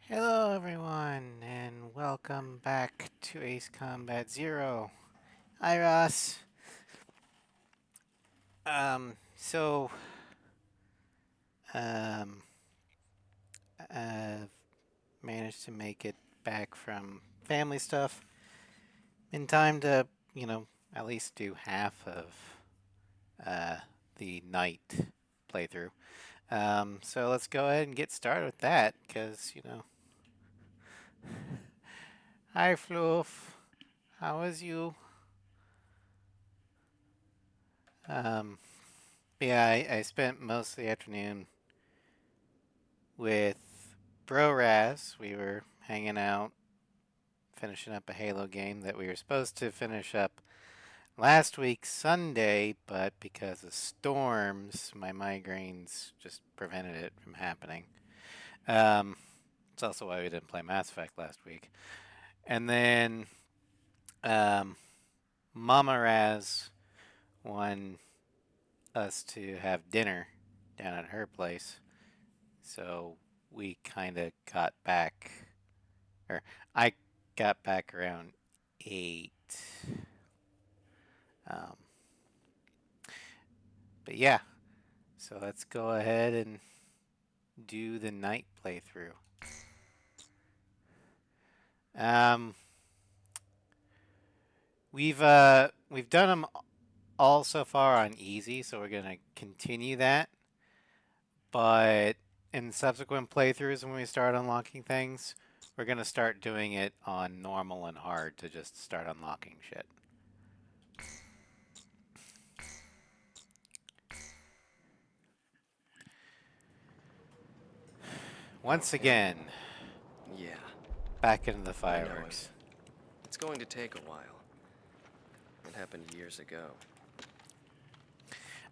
Hello everyone, and welcome back to Ace Combat Zero. Hi Ross. So, um, I've managed to make it back from family stuff in time to, at least do half of uh, the night playthrough. So let's go ahead and get started with that, because. Hi Fluff, how is you? Um, yeah, I spent most of the afternoon with Bro Raz. We were hanging out, finishing up a Halo game that we were supposed to finish up last week Sunday, but because of storms, my migraines just prevented it from happening. Um, it's also why we didn't play Mass Effect last week. And then um, Mama Raz wanted us to have dinner down at her place, so we kind of got back, or I got back around 8. Um, but yeah, so let's go ahead and do the night playthrough. Um, we've done them all so far on easy, so we're gonna continue that. But in subsequent playthroughs, when we start unlocking things, we're gonna start doing it on normal and hard to just start unlocking shit. Once again, Yeah, back into the I know it. fireworks. It's going to take a while. It happened years ago.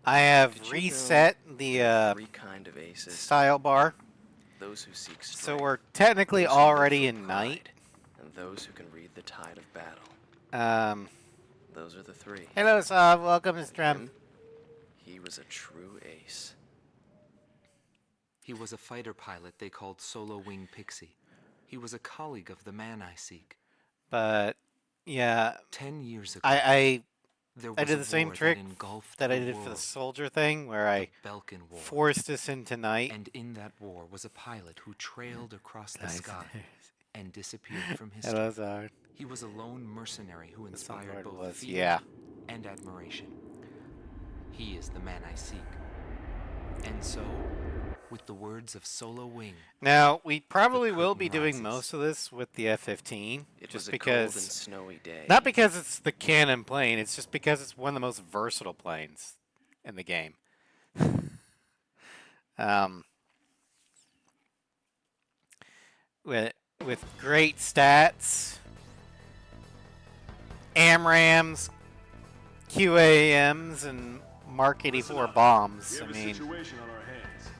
I have Did you know reset the there are three kind of aces? style bar, Those who seek so strength, we're technically those who live already for in night. pride, and those who can read the tide of battle. Um, Those are the three. Hello, Sav. Welcome, And Mr. M. he was a true ace. He was a fighter pilot they called Solo Wing Pixie. He was a colleague of the man I seek. But yeah, 10 years ago, I there I was did a the same war that trick engulfed that the I did for the world, soldier thing, where the I Belkan War. forced us into night. And in that war was a pilot who trailed across the Nice. sky and disappeared from history. Hello, Sav. He was a lone mercenary who The inspired soundboard both was fear and admiration. He is the man I seek. And so, with the words of Solo Wing, Now we probably the will be curtain doing rises. most of this with the F-15, It just was a cold and because. snowy day. Not because it's the cannon plane, it's just because it's one of the most versatile planes in the game. um, with great stats, AMRAMs, QAMs, and Mark 84 bombs. We have a situation on our hands.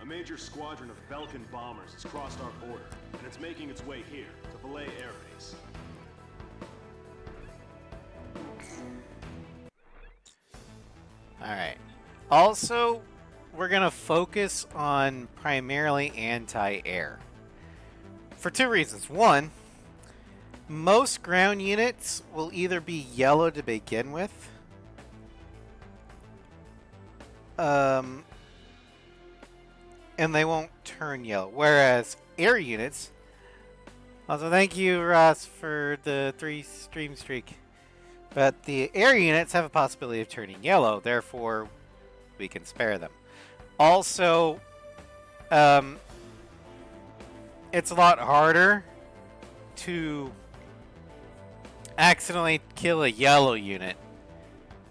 A major squadron of Belkan bombers has crossed our border, and it's making its way here, to Belay Air Base. Alright. Also, we're going to focus on primarily anti-air. For two reasons. One, most ground units will either be yellow to begin with, and they won't turn yellow. Whereas air units. Also, thank you, Ross, for the 3 stream streak. But the air units have a possibility of turning yellow, therefore we can spare them. Also, it's a lot harder to accidentally kill a yellow unit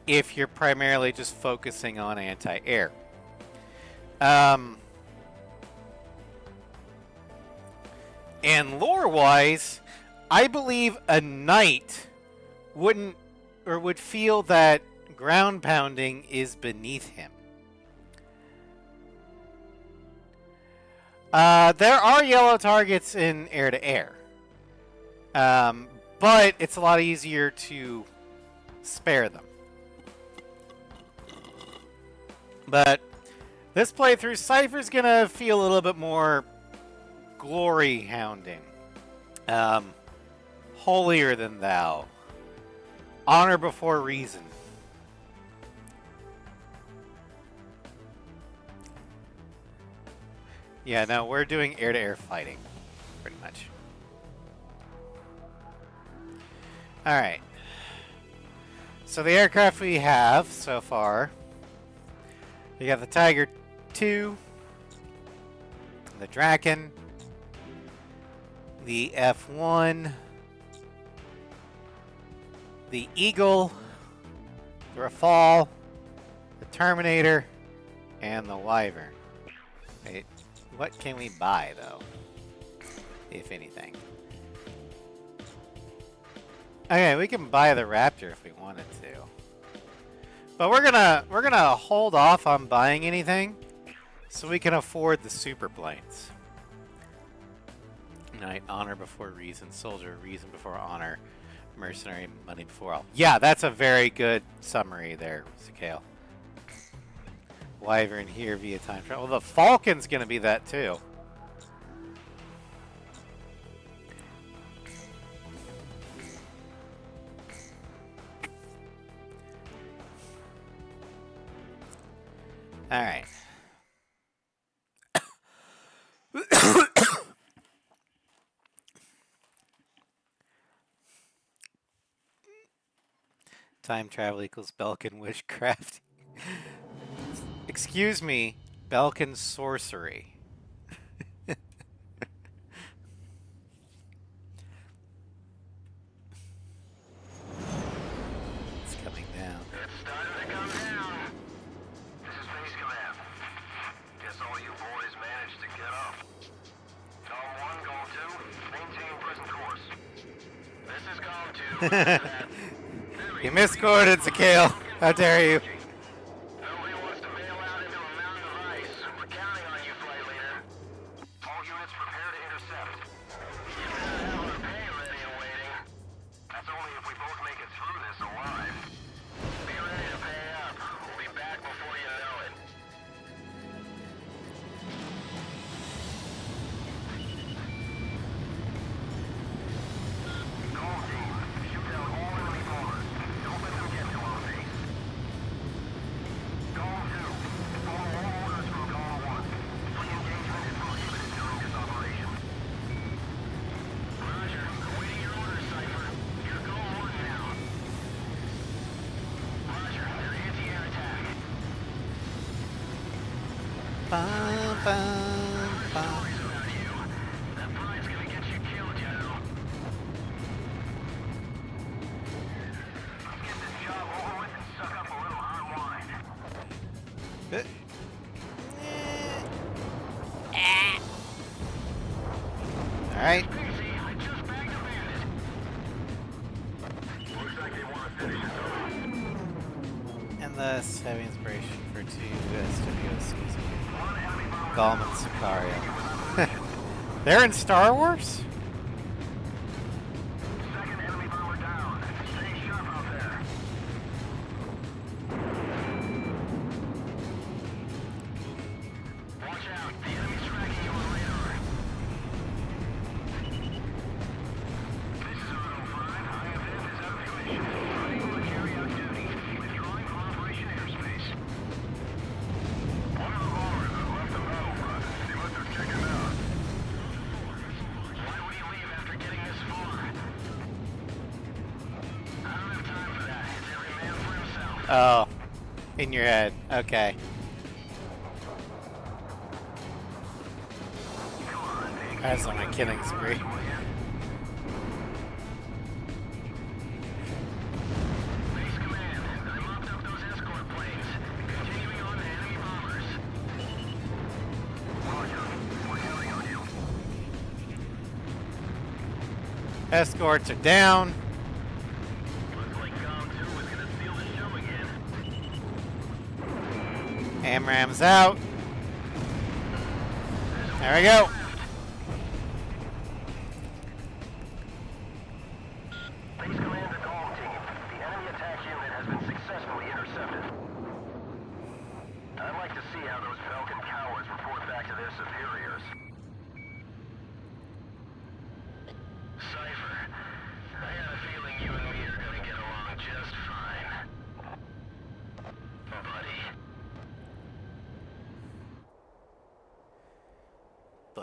if you're primarily just focusing on anti-air. And lore-wise, I believe a knight wouldn't or would feel that ground pounding is beneath him. There are yellow targets in air-to-air, but it's a lot easier to spare them. But this playthrough, Cypher's gonna feel a little bit more glory hounding, holier than thou, honor before reason. Yeah, no, we're doing air-to-air fighting, pretty much. All right. So the aircraft we have so far, we got the Tiger II, the Draken, the F1, the Eagle, the Rafale, the Terminator, and the Wyvern. Wait, what can we buy though, if anything? Okay, we can buy the Raptor if we wanted to. But we're gonna hold off on buying anything so we can afford the super planes. Knight, honor before reason, soldier, reason before honor, mercenary, money before all. Yeah, that's a very good summary there, Zakale. Wyvern here via time travel. Well, the Falcon's gonna be that too. All right. Time travel equals Belkan witchcraft. Excuse me, Belkan sorcery. It's coming down. It's starting to come down. This is Base Command. Guess all you boys managed to get up. Column 1, Column 2, maintain present course. This is Column 2. You misquoted, Zakale. How dare you? Nobody wants to bail out into a mountain of ice. We're counting on you, flight leader. All units prepare to intercept. You better have our pay ready and waiting. That's only if we both make it through this alive. Be ready to pay up. We'll be back before you know it. Call team. Shoot down all enemy bombers. Don't let them get to our base. Call 2. Follow all orders from Call 1. Free engagement is prohibited during this operation. Roger. Awaiting your orders, Cypher. You're Call 1 now. Roger. They're anti-air attack. Bum, bum, bum. Worries about you. That pride's gonna get you killed, General. Let's get this job over with and suck up a little hot wine. All right. Easy, I just bagged a bandit. Looks like they want to finish it over. And thus, heavy inspiration for 2 SWOCs. Gollum and Sicario. They're in Star Wars? Second enemy bomber down. Stay sharp out there. Watch out. The enemy's tracking you on radar. This is Auto 5. IFF is out of commission. Unable to carry out duty. Withdrawing from Operation Airspace. One of the bombers has left the battlefront. They must have checked him out. Why would he leave after getting this far? I don't have time for that. It's every man for himself. Oh, in your head. Okay. Come on, Nick. That's on my killing spree. Base Command, I mopped up those escort planes. Continuing on to enemy bombers. Roger. We're counting on you. Escorts are down. Looks like Column 2 is gonna steal the show again. AMRAM's out. There we go. Base Command to Column Team. The enemy attack unit has been successfully intercepted. I'd like to see how those Belkan cowards report back to their superiors.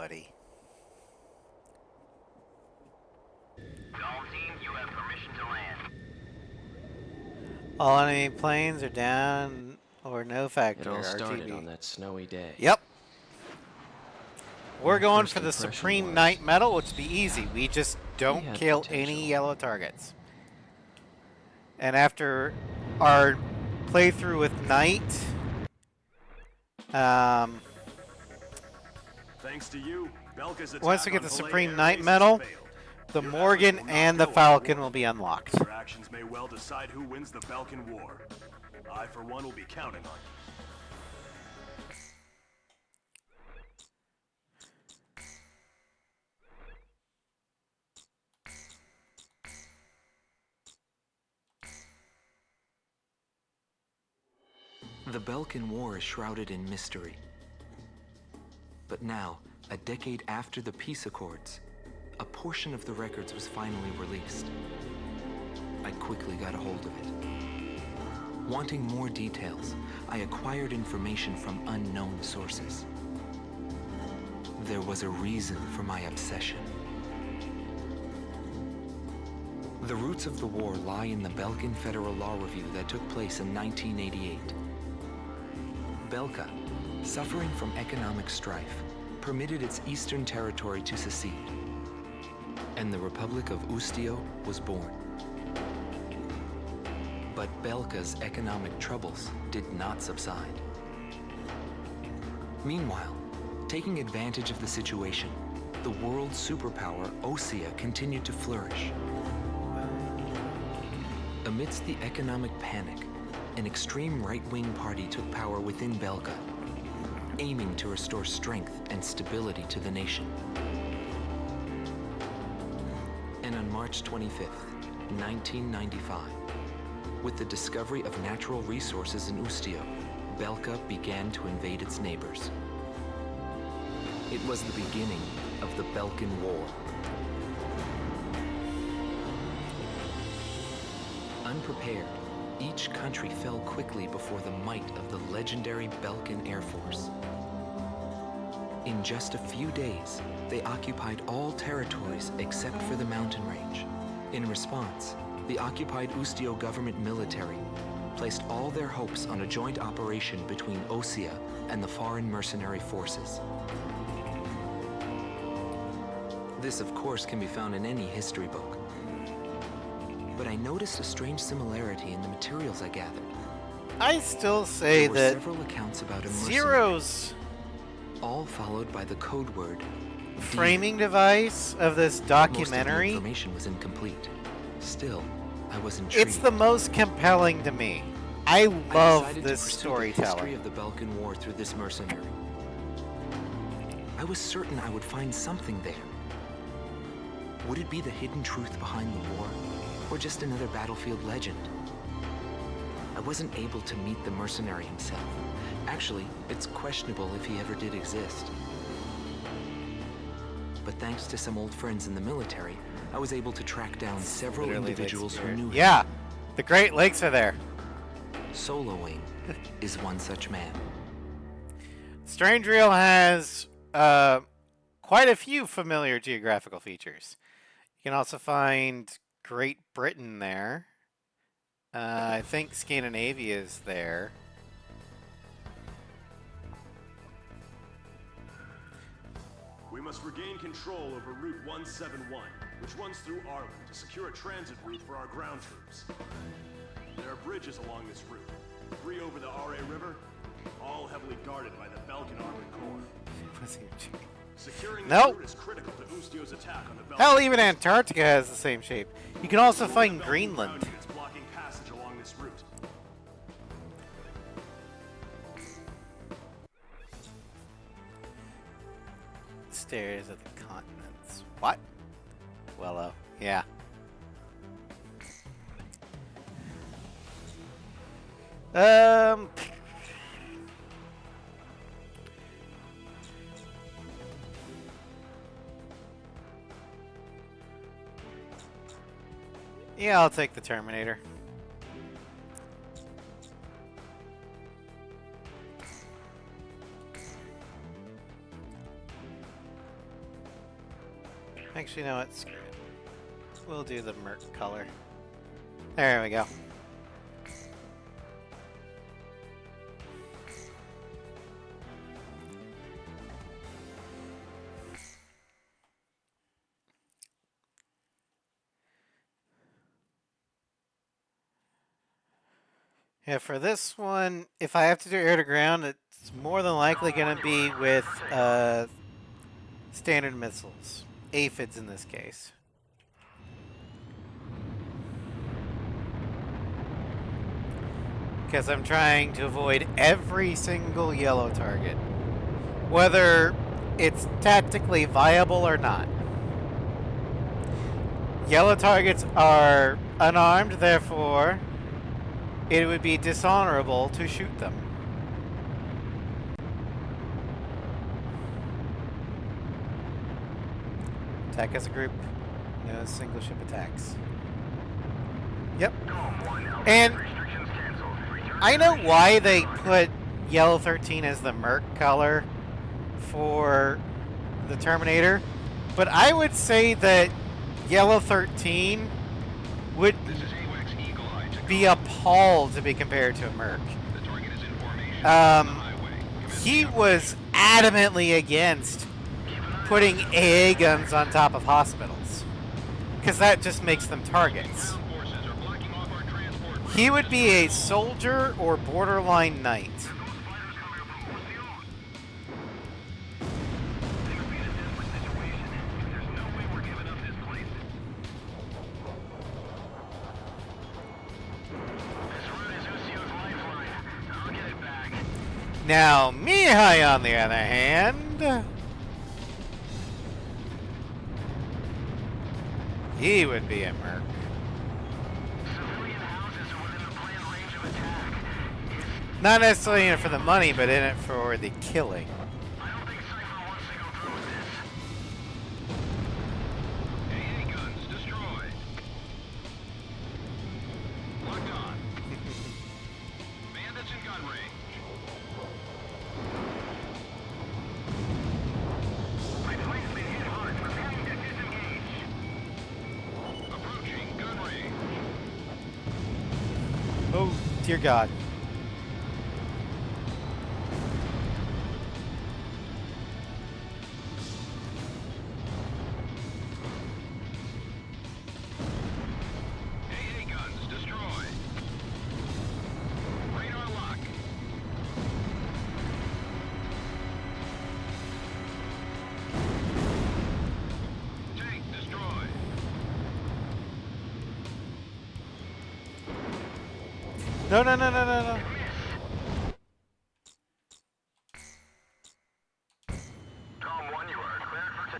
buddy. All team, you have permission to land. All enemy planes are down or no It factor. all started RTB. on that snowy day. Yep. We're My going first for the impression Supreme was, Knight medal, which would be easy. We just don't had kill potential. any yellow targets. And after our playthrough with Knight, Thanks to you, Belka's attack once we get on the Valet Supreme Air Knight Base medal, has failed. the Your Morgan efforts will not and the go Falcon unrewarded. will be unlocked. Your actions may well decide who wins the Belkan War. I, for one, will be counting on you. The Belkan War is shrouded in mystery. But now, a decade after the peace accords, a portion of the records was finally released. I quickly got a hold of it. Wanting more details, I acquired information from unknown sources. There was a reason for my obsession. The roots of the war lie in the Belkan Federal Law Review that took place in 1988. Belka, suffering from economic strife, permitted its eastern territory to secede, and the Republic of Ustio was born. But Belka's economic troubles did not subside. Meanwhile, taking advantage of the situation, the world superpower Osea continued to flourish. Amidst the economic panic, an extreme right-wing party took power within Belka, aiming to restore strength and stability to the nation. And on March 25th, 1995, with the discovery of natural resources in Ustio, Belka began to invade its neighbors. It was the beginning of the Belkan War. Unprepared, each country fell quickly before the might of the legendary Belkan Air Force. In just a few days, they occupied all territories except for the mountain range. In response, the occupied Ustio government military placed all their hopes on a joint operation between Osea and the foreign mercenary forces. This, of course, can be found in any history book. But I noticed a strange similarity in the materials I gathered. I still say There were that several accounts about a mercenary, Zero's all followed by the code word D. framing device of this Most of the documentary, information was incomplete. Still, I was intrigued. it's the most compelling to me. I I love decided this to pursue the history storytelling. of the Belkan War through this mercenary. I was certain I would find something there. Would it be the hidden truth behind the war, or just another battlefield legend? I wasn't able to meet the mercenary himself. Actually, it's questionable if he ever did exist. But thanks to some old friends in the military, I was able to track down several Literally individuals who Shakespeare. knew him. Yeah, the Great Lakes are there. Soloing is one such man. Strange Reel has quite a few familiar geographical features. You can also find Great Britain there. I think Scandinavia is there. We must regain control over Route 171, which runs through Arlen to secure a transit route for our ground troops. There are bridges along this route, 3 over the Are River, all heavily guarded by the Belkan Armored Corps. Securing this Nope. route is critical to Ustio's attack on the Belkan. Hell, even Antarctica has the same shape. You can also More find Belkan Greenland. ground units blocking passage along this route. Stairs of the continents. What? Well, yeah. Um. Yeah, I'll take the Terminator. Actually, you know what? Screw it. We'll do the merc color. There we go. Yeah, for this one, if I have to do air to ground, it's more than likely going to be with standard missiles. Aphids in this case. Because I'm trying to avoid every single yellow target. Whether it's tactically viable or not. Yellow targets are unarmed, therefore it would be dishonorable to shoot them. Attack as a group. No single ship attacks. Yep. And I know why they put Yellow 13 as the merc color for the Terminator, but I would say that Yellow 13 would be appalled to be compared to a merc. He was adamantly against putting AA guns on top of hospitals, because that just makes them targets. He would be a soldier or borderline knight. Now, Mihai, on the other hand, he would be a merc. Not necessarily in it for the money, but in it for the killing. AA guns destroyed. Locked on. Bandits in gun range. My plane's been hit hard. Preparing to disengage. Approaching gun range. Oh, dear God. AA guns destroyed. Radar lock. Tank destroyed. No, no, no, no, no, no. Calm 1, you are cleared for...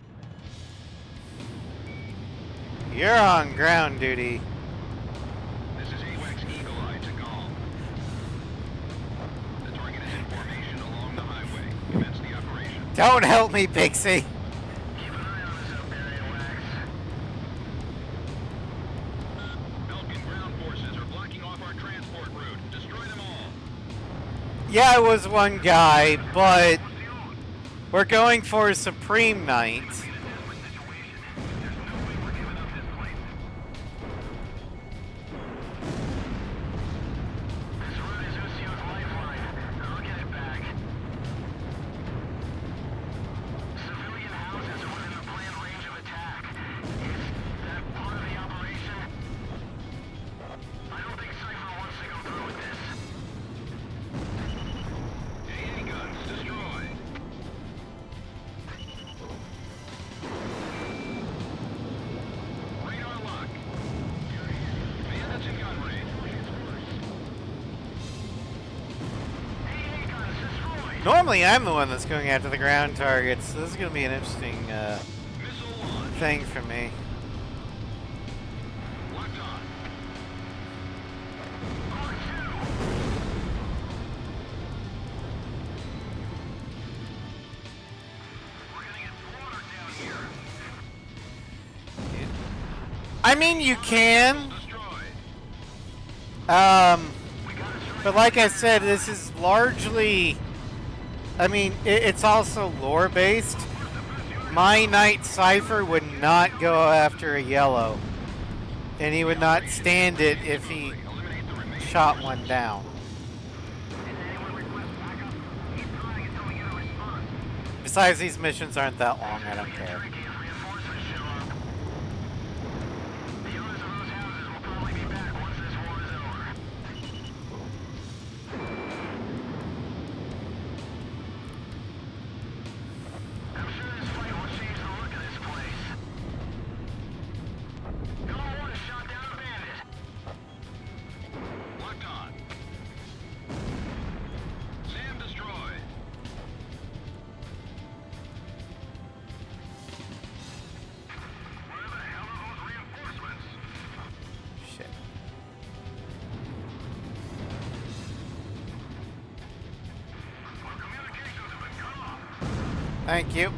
You're on ground duty. This is AWACS Eagle Eye to Gall. The target is in formation along the highway. Commence the operation. Don't help me, Pixie. Keep an eye on us up there, AWACS. Belkan ground forces are blocking off our transport route. Destroy them all. Yeah, it was one guy, but we're going for a Supreme Knight. This route is Usio's lifeline. I'll get it back. Civilian houses are within the planned range of attack. Is that part of the operation? I don't think Cypher wants to go through with this. AA guns destroyed. Radar lock. Bandits in gun range. AA guns destroyed. Normally, I'm the one that's going after the ground targets, so this is going to be an interesting Missile launch. thing for me. Locked on. Mark 2. We're gonna get slaughtered down here. I mean, you can, Destroyed. but like I said, this is largely, I mean, it's also lore-based. My Knight Cypher would not go after a yellow. And he would not stand it if he shot one down. Besides, these missions aren't that long, I don't care. Shit. Thank you.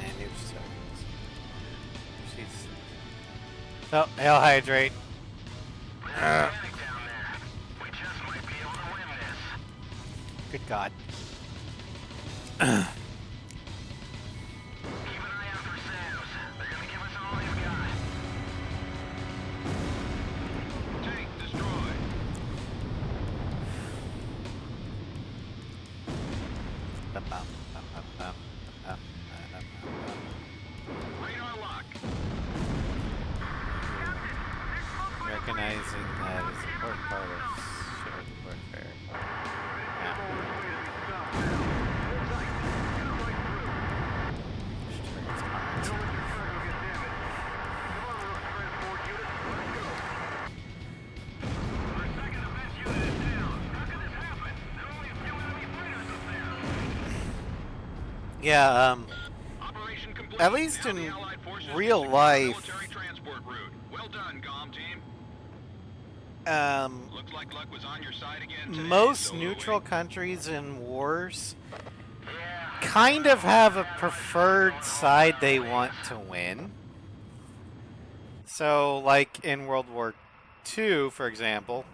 And new settings. Jeez. Oh, hell hydrate. Good God. Recognizing that is an important part of shared warfare. Yeah. Yeah, at least in real life, most neutral countries in wars kind of have a preferred side they want to win. So, like in World War II, for example,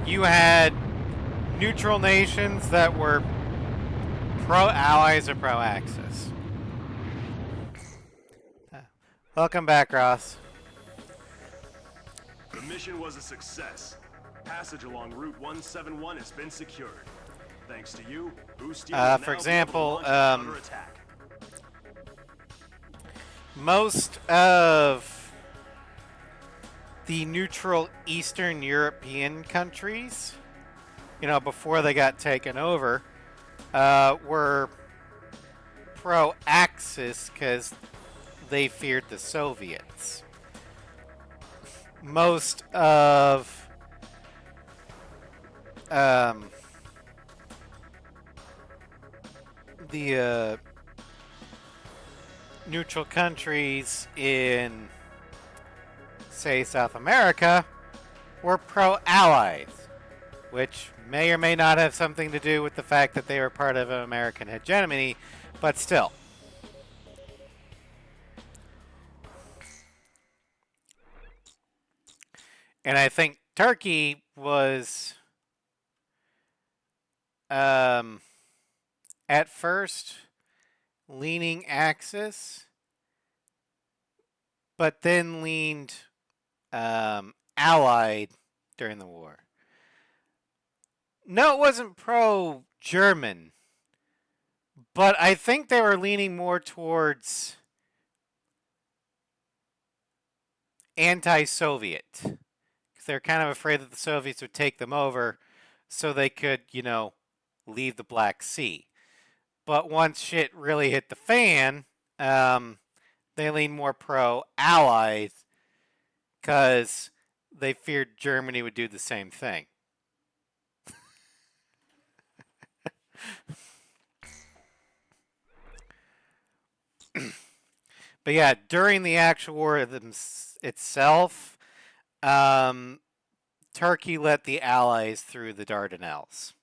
you had neutral nations that were pro-Allies or pro-Axis. Welcome back, Ross. The mission was a success. Passage along Route 171 has been secured. Thanks to you, Boostia For example, most of the neutral Eastern European countries, you know, before they got taken over, were pro-Axis because they feared the Soviets. Most of the neutral countries in, say, South America were pro-Allies, which may or may not have something to do with the fact that they were part of American hegemony, but still. And I think Turkey was at first leaning Axis, but then leaned Allied during the war. No, it wasn't pro-German, but I think they were leaning more towards anti-Soviet. Because they're kind of afraid that the Soviets would take them over so they could, you know, leave the Black Sea. But once shit really hit the fan, they lean more pro-Allies because they feared Germany would do the same thing. But yeah, during the actual war itself, um, Turkey let the Allies through the Dardanelles.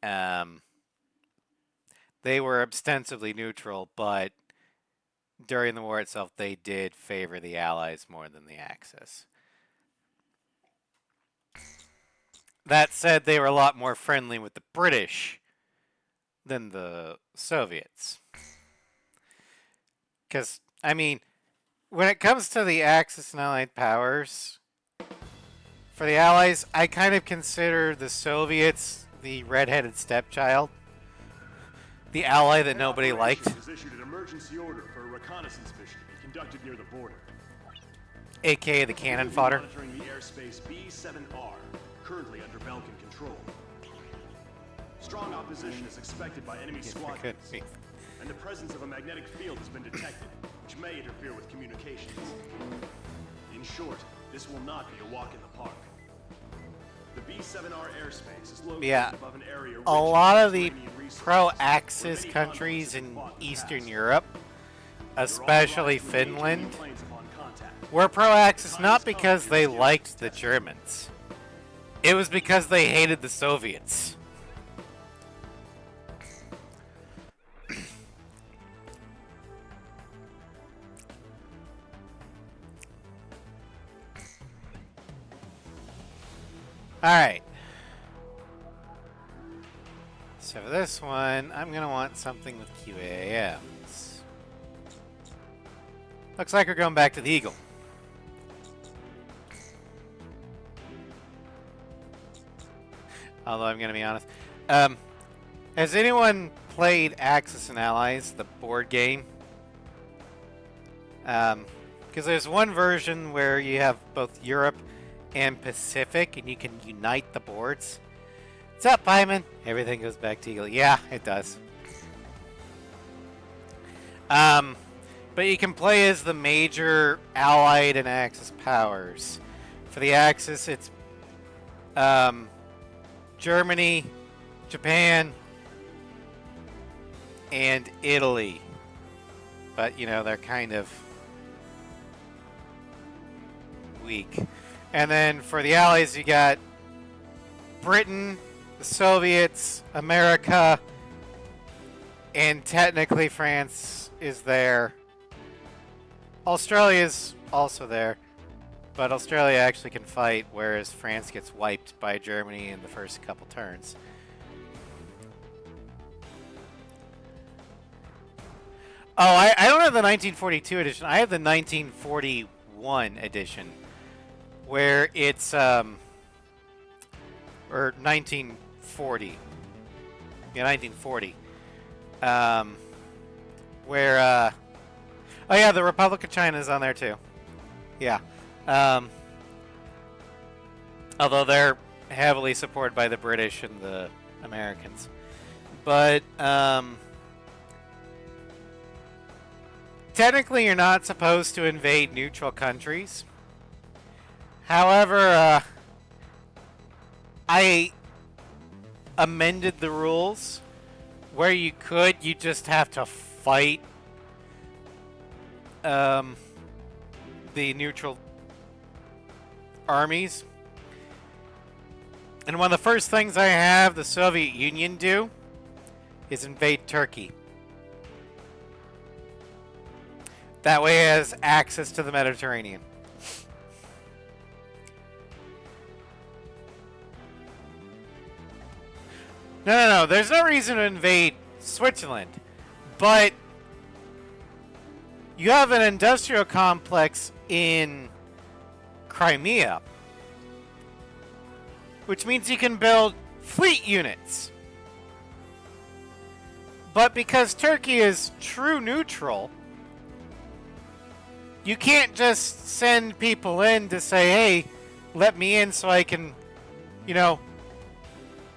Um, they were ostensibly neutral, but during the war itself, they did favor the Allies more than the Axis. That said, they were a lot more friendly with the British than the Soviets. Because, I mean, when it comes to the Axis and Allied powers, for the Allies, I kind of consider the Soviets the redheaded stepchild. The ally that nobody liked. Operations has issued an emergency order for a reconnaissance mission to be conducted near the border. AKA the cannon We will be fodder. monitoring the airspace B-7R, currently under Belkan control. Strong opposition is expected by enemy squadrons, and the presence of a magnetic field has been detected, which may interfere with communications. In short, this will not be a walk in the park. The B-7R airspace is located above an area A lot of the Mediterranean resources, pro-Axis where many countries conflicts have in fought in the Eastern past. Europe, They're especially authorized to engage enemy Finland, planes upon contact. were pro-Axis not because they liked the Germans. It was because they hated the Soviets. Alright. So for this one, I'm going to want something with QAMs. Looks like we're going back to the Eagle. Although I'm going to be honest. Has anyone played Axis and Allies, the board game? Because there's one version where you have both Europe and Pacific, and you can unite the boards. What's up, Pyman? Everything goes back to Eagle. Yeah, it does. But you can play as the major Allied and Axis powers. For the Axis, it's Germany, Japan, and Italy. But, you know, they're kind of weak. And then for the Allies, you got Britain, the Soviets, America, and technically France is there. Australia's also there, but Australia actually can fight, whereas France gets wiped by Germany in the first couple turns. Oh, I don't have the 1942 edition. I have the 1941 edition, where it's or 1940. Yeah, 1940. Where oh yeah, the Republic of China is on there too. Yeah. Although they're heavily supported by the British and the Americans. But technically you're not supposed to invade neutral countries. However, I amended the rules where you just have to fight the neutral armies. And one of the first things I have the Soviet Union do is invade Turkey. That way it has access to the Mediterranean. No. There's no reason to invade Switzerland. But you have an industrial complex in Crimea, which means you can build fleet units. But because Turkey is true neutral, you can't just send people in to say, hey, let me in so I can, you know,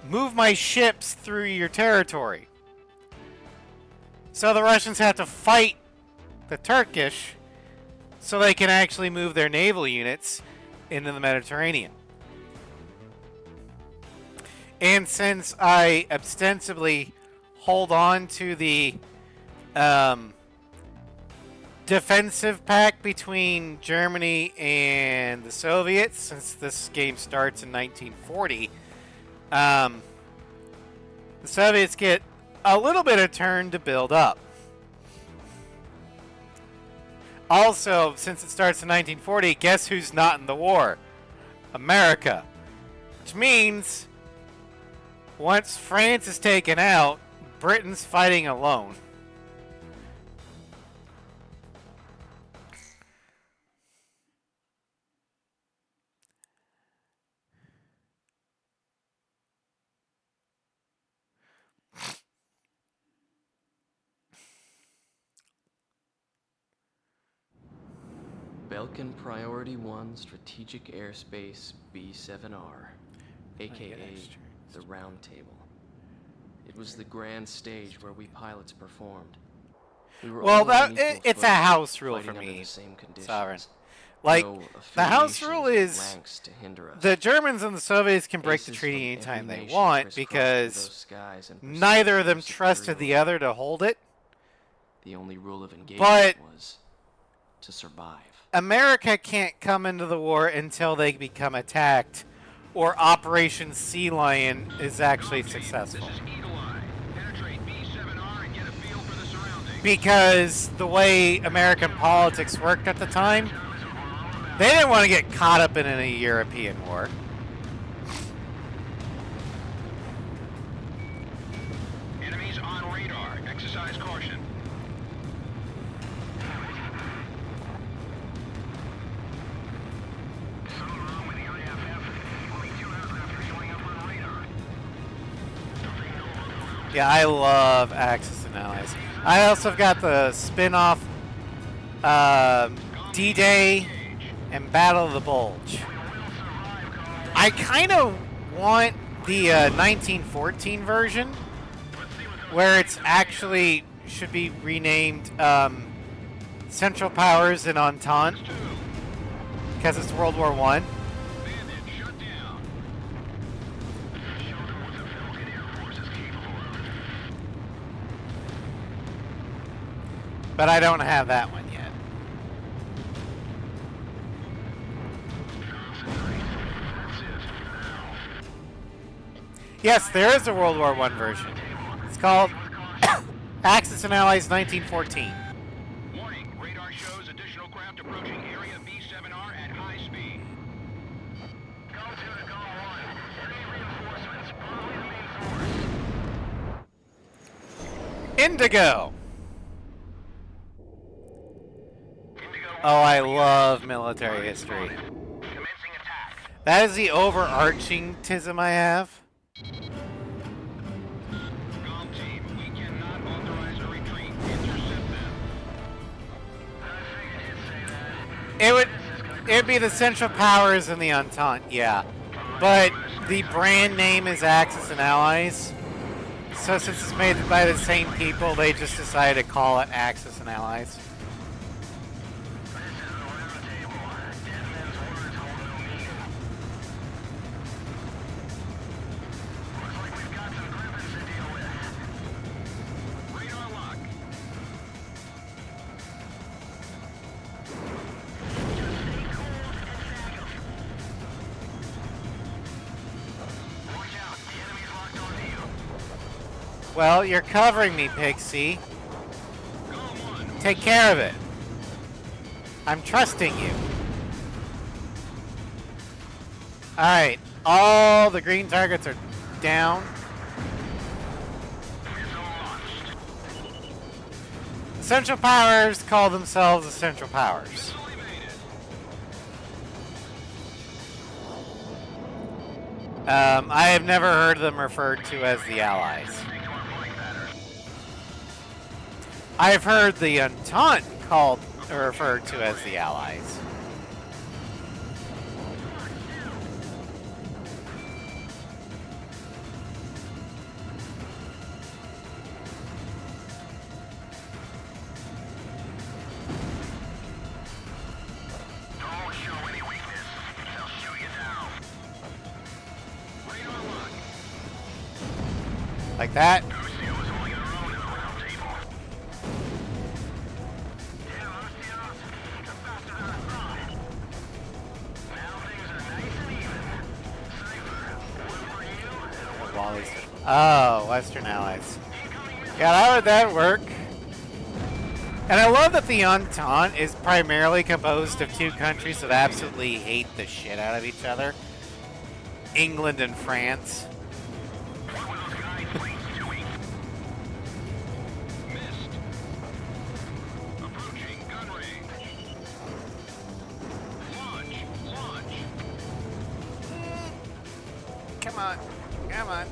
move my ships through your territory. So the Russians have to fight the Turkish so they can actually move their naval units into the Mediterranean. And since I ostensibly hold on to the defensive pact between Germany and the Soviets, since this game starts in 1940. The Soviets get a little bit of turn to build up. Also, since it starts in 1940, guess who's not in the war? America. Which means once France is taken out, Britain's fighting alone. Belkan Priority 1 Strategic Airspace B7R, aka the Round Table. It was the grand stage where we pilots performed. We were Well, all on equal it's a footing, house rule for fighting under me, the same conditions. Sovereign. Like, No the house affiliations rule or is ranks to hinder us. the Germans and the Soviets can break the Aces treaty from anytime every they nation want crisscrossed through because those skies in pursuit neither of their them trusted the superiority. other to hold it. The only rule of engagement But was to survive. America can't come into the war until they become attacked or Operation Sea Lion is actually successful. This is Eagle Eye. Penetrate B7R and get a feel for the surroundings. Because the way American politics worked at the time, they didn't want to get caught up in a European war. Enemies on radar. Exercise caution. Something wrong with the IFF. Only 2 aircraft are showing up on radar. Yeah, I love Axis and Allies. I also have got the spin-off D-Day and Battle of the Bulge. I kind of want the 1914 version, where it's actually should be renamed Central Powers and Entente, because it's World War One. Bandit shut down. Show them what the Belkan Air Force is capable of. But I don't have that one yet. Yes, there is a World War One version. It's called Axis and Allies 1914. Warning, radar shows additional craft approaching area B7R at high speed. Go 2 to Go 1. Enemy reinforcements. Probably the main force. Indigo. Indigo Oh, I love military history. commencing attack. That is the overarching tism I have. Golf team, we cannot authorize a retreat. Intercept them. I figured you'd say that. It'd be the Central Powers and the Entente, yeah. But the brand name is Axis and Allies. So since it's made by the same people, they just decided to call it Axis and Allies. This is the round table. Dead men's words hold no meaning. Looks like we've got some griffins to deal with. Radar lock. Just stay cool and tag 'em. Watch out. The enemy's locked onto you. Well, you're covering me, Pixie. Go 1. Take care of it. I'm trusting you. Alright, all the green targets are down. Missile launched. The Central Powers call themselves the Central Powers. Missile evaded. I have never heard them referred to as the Allies. Stick to our flight pattern. I've heard the Entente called referred to as the Allies. Don't show any weakness. They'll shoot you down. Radar lock. Like that. Lucio is holding their own in the round table. Yeah, Lucio allies. Oh, Western allies. Yeah, how would that work? And I love that the Entente is primarily composed of two countries that absolutely hate the shit out of each other. England and France. Come on. Come on.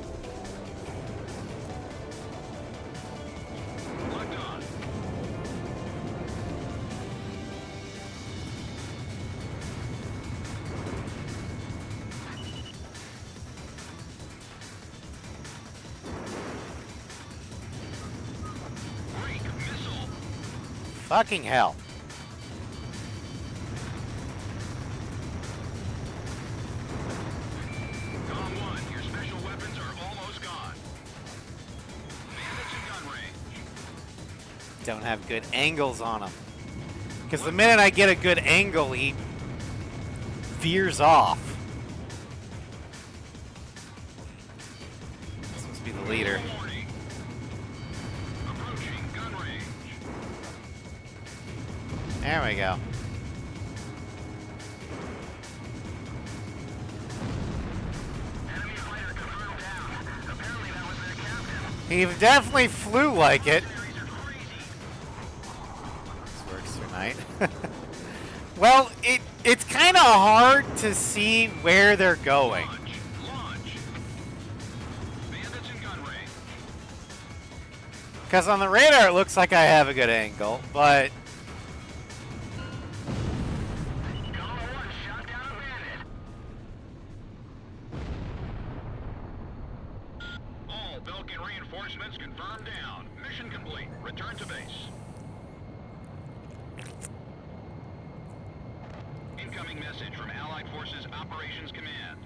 Fucking hell. Your special weapons are almost gone. Bandits in gun range. Don't have good angles on him. Because the minute I get a good angle, he veers off. This must be the leader. Approaching gun range. There we go. Enemy fighter confirmed down. Apparently that was their captain. He definitely flew like it. Series are crazy. This works tonight. Well, it's kind of hard to see where they're going. Launch. Bandits in gun range. Because on the radar it looks like I have a good angle, but Combo 1 shot down a bandit. All Belkan reinforcements confirmed down. Mission complete. Return to base. Incoming message from Allied Forces Operations Command.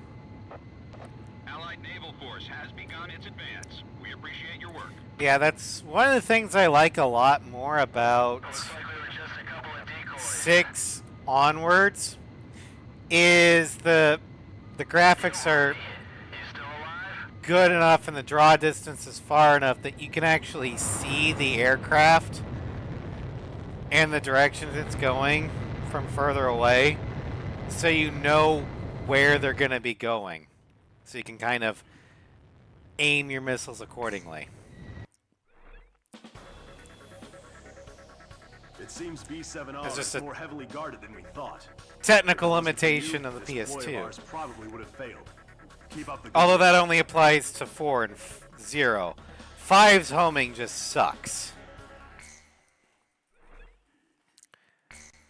Allied Naval Force has begun its advance. We appreciate your work. yeah, that's one of the things I like a lot more about Looks like we were just a couple of decoys. 6 onwards is the graphics are You still alive? good enough and the draw distance is far enough that you can actually see the aircraft and the direction it's going from further away, so you know where they're going to be going, so you can kind of aim your missiles accordingly. It seems B7R It's just is a more heavily guarded than we thought. technical If it wasn't for limitation you, of the this deploy of PS2. ours probably would have failed. Keep up the good Although work. that only applies to 4 and 0. 5's homing just sucks.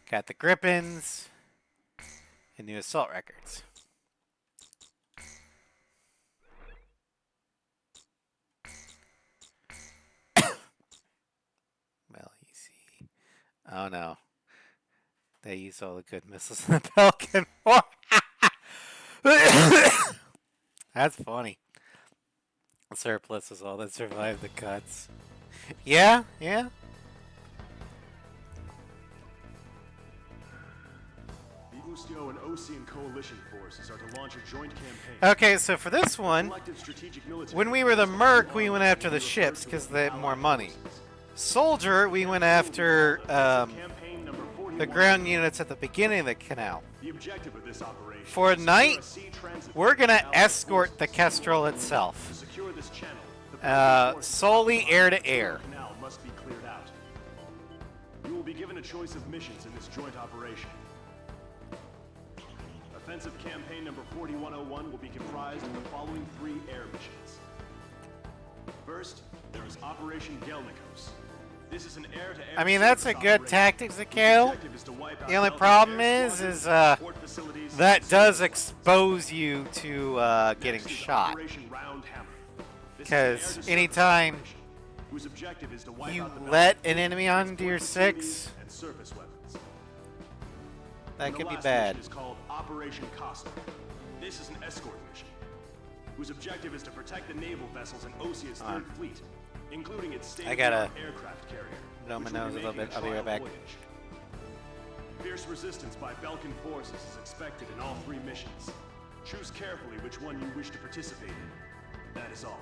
Got the Grippins and new assault records. Well, you see. Oh no. They use all the good missiles in the Belkan War. That's funny. Surplus is all that survived the cuts. Yeah, yeah. The Ustio and Osean coalition forces are to launch a joint campaign. Okay, so for this one, Collective strategic military when we were the force Merc, we will went after the be ships referred to because as they had Allied more money. forces. Soldier, we went after Campaign number the 41. ground units at the beginning of the canal. The objective of this operation For is to night, secure a sea transit we're route gonna to Allied escort the forces. Kestrel To itself. secure this channel, the Belkan forces Solely occupying air the to air. Suez Canal must be cleared out. You will be given a choice of missions in this joint operation. Offensive campaign number 4101 will be comprised of the following 3 air missions. First, there is Operation Gelnikos. This is an air-to-air I mean, that's a surface good operation. tactics to The kill. objective is to wipe out The only Belkan problem air is squadrons, port facilities, that and does civil expose you to getting Next is shot. Operation Round Hammer. This is an 'Cause air-to-surface anytime operation whose objective is to wipe you out the let Belkan an enemy forces, onto your port facilities, 6, and surface weapons. that And the could be last bad. mission is called Operation Costa. This is an escort mission, whose objective is to protect the naval vessels in Osea's Third Fleet, including its gotta state-of-the-art aircraft carrier. blow my which will nose be a little making bit. I'll be right trial back. voyage. Fierce resistance by Belkan forces is expected in all 3 missions. Choose carefully which one you wish to participate in. That is all.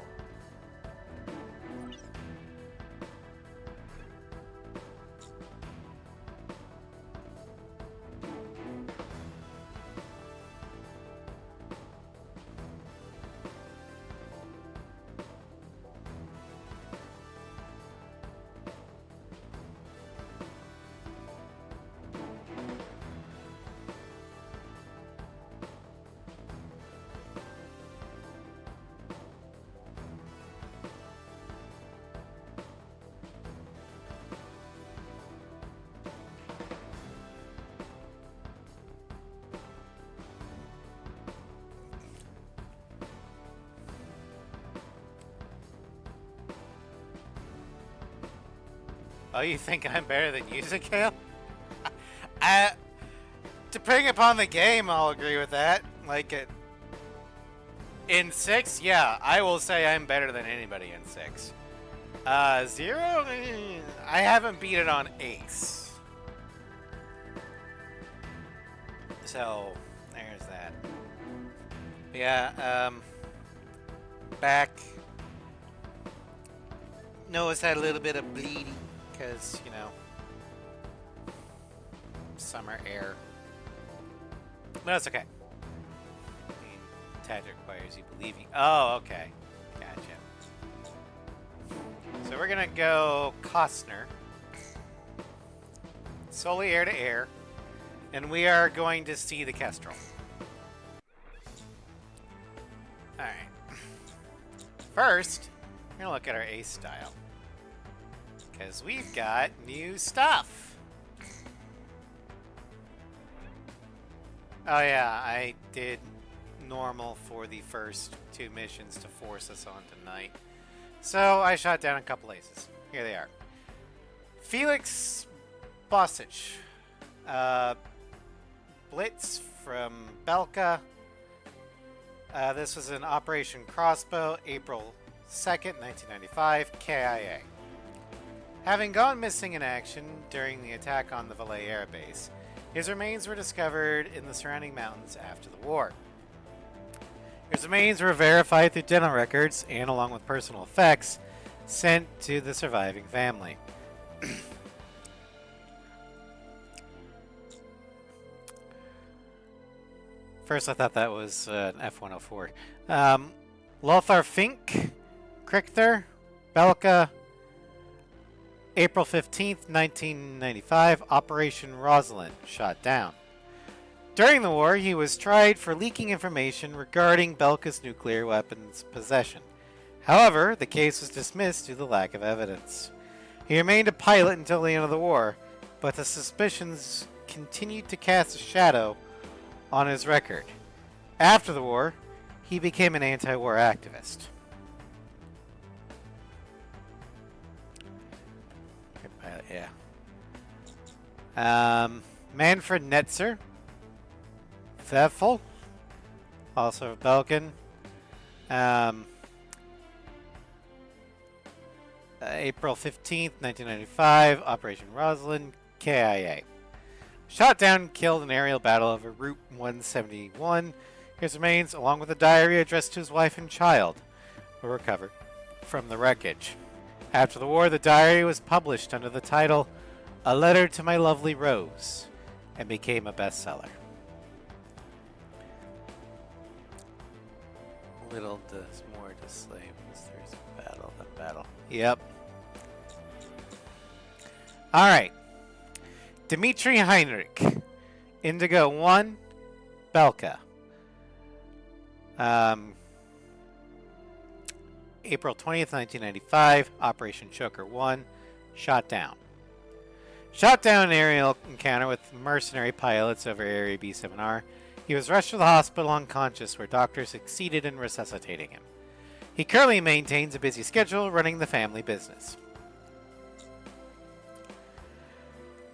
Oh, you think I'm better than you, Zakale? I, depending upon the game, I'll agree with that. Like, in 6, yeah, I will say I'm better than anybody in 6. 0, I haven't beat it on Ace. So, there's that. Yeah, back. Noah's had a little bit of bleeding because, you know, summer air. No, it's okay. I mean, Tad requires you believing. Oh, okay. Gotcha. So we're going to go Costner. Solely air to air. And we are going to see the Kestrel. Alright. First, we're going to look at our ace style. Because we've got new stuff. Oh yeah, I did normal for the first 2 missions to force us on tonight. So I shot down a couple aces. Here they are. Felix Bosich. Blitz from Belka. This was an Operation Crossbow, April 2nd, 1995, KIA. Having gone missing in action during the attack on the Valais Air Base, his remains were discovered in the surrounding mountains after the war. His remains were verified through dental records and, along with personal effects, sent to the surviving family. First, I thought that was an F-104. Lothar Fink, Krichter, Belka, April 15th, 1995, Operation Rosalind, shot down. During the war, he was tried for leaking information regarding Belka's nuclear weapons possession. However, the case was dismissed due to the lack of evidence. He remained a pilot until the end of the war, but the suspicions continued to cast a shadow on his record. After the war, he became an anti-war activist. Yeah. Manfred Netzer, Pfeffel, also of Belkan. April 15th, 1995, Operation Rosalind, KIA. Shot down and killed in an aerial battle over Route 171. His remains, along with a diary addressed to his wife and child, were recovered from the wreckage. After the war, the diary was published under the title A Letter to My Lovely Rose and became a bestseller. Little does more to slave as there's battle than battle. Yep. Alright. Dmitri Heinrich. Indigo 1. Belka. April 20th, 1995. Operation Choker 1. Shot down. Shot down an aerial encounter with mercenary pilots over Area B7R. He was rushed to the hospital unconscious, where doctors succeeded in resuscitating him. He currently maintains a busy schedule running the family business.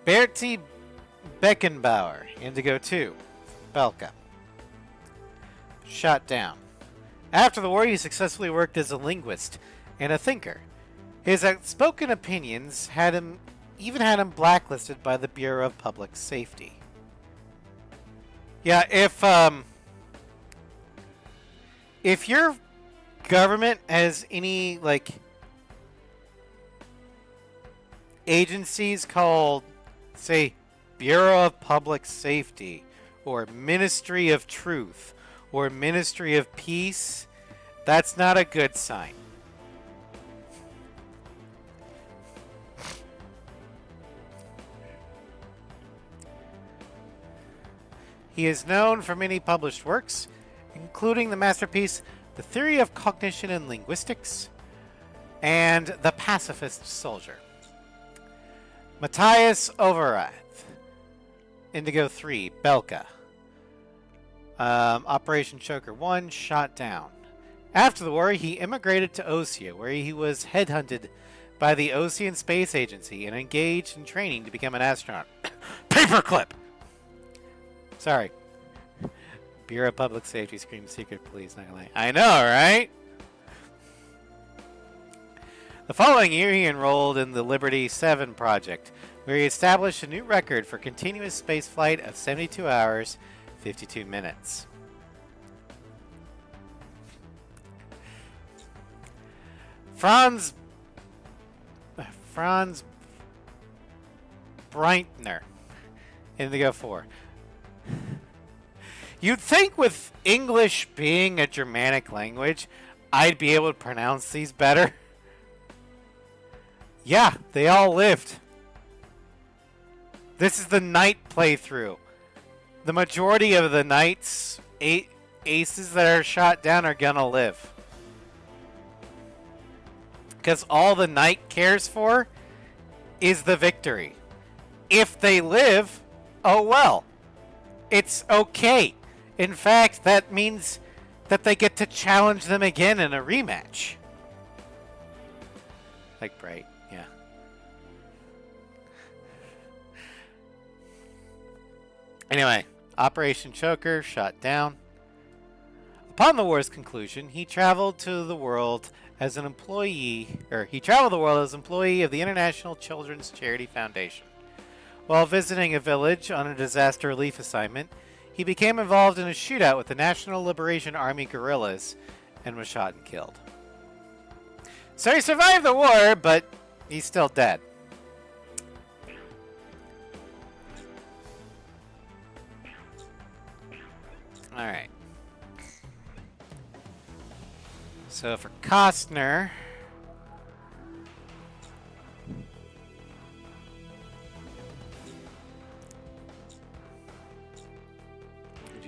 Bertie Beckenbauer, Indigo 2, Belka. Shot down. After the war, he successfully worked as a linguist and a thinker. His outspoken opinions had him blacklisted by the Bureau of Public Safety. Yeah, if you're government has any, like, agencies called, say, Bureau of Public Safety, or Ministry of Truth, or Ministry of Peace, that's not a good sign. He is known for many published works, including the masterpiece The Theory of Cognition and Linguistics and The Pacifist Soldier. Matthias Overath. Indigo 3, Belka. Operation Choker 1, shot down. After the war, he immigrated to Ossia, where he was headhunted by the Ossian Space Agency and engaged in training to become an astronaut. Paperclip! Sorry. Bureau of Public Safety screams secret police, not gonna lie. I know, right? The following year, he enrolled in the Liberty 7 project, where he established a new record for continuous spaceflight of 72 hours, 52 minutes. Franz Breitner, Indigo 4. You'd think with English being a Germanic language, I'd be able to pronounce these better. Yeah, they all lived. This is the knight playthrough. The majority of the knights, aces that are shot down are gonna live. Because all the knight cares for is the victory. If they live, oh well. It's okay. In fact, that means that they get to challenge them again in a rematch. Like Bright, yeah. Anyway, Operation Choker shot down. Upon the war's conclusion, he traveled the world as an employee of the International Children's Charity Foundation. While visiting a village on a disaster relief assignment, he became involved in a shootout with the National Liberation Army guerrillas and was shot and killed. So he survived the war, but he's still dead. Alright. So for Costner,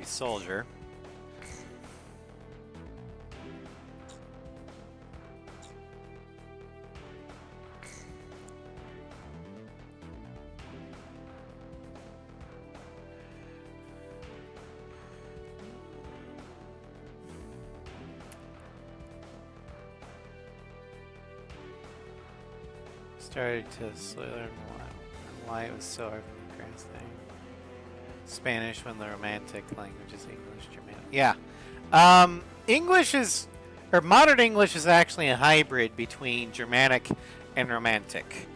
soldier. Started to slowly learn why it was so hard for me to grasp things. Spanish when the romantic language is English, Germanic. Yeah. English is, or modern English is actually a hybrid between Germanic and Romantic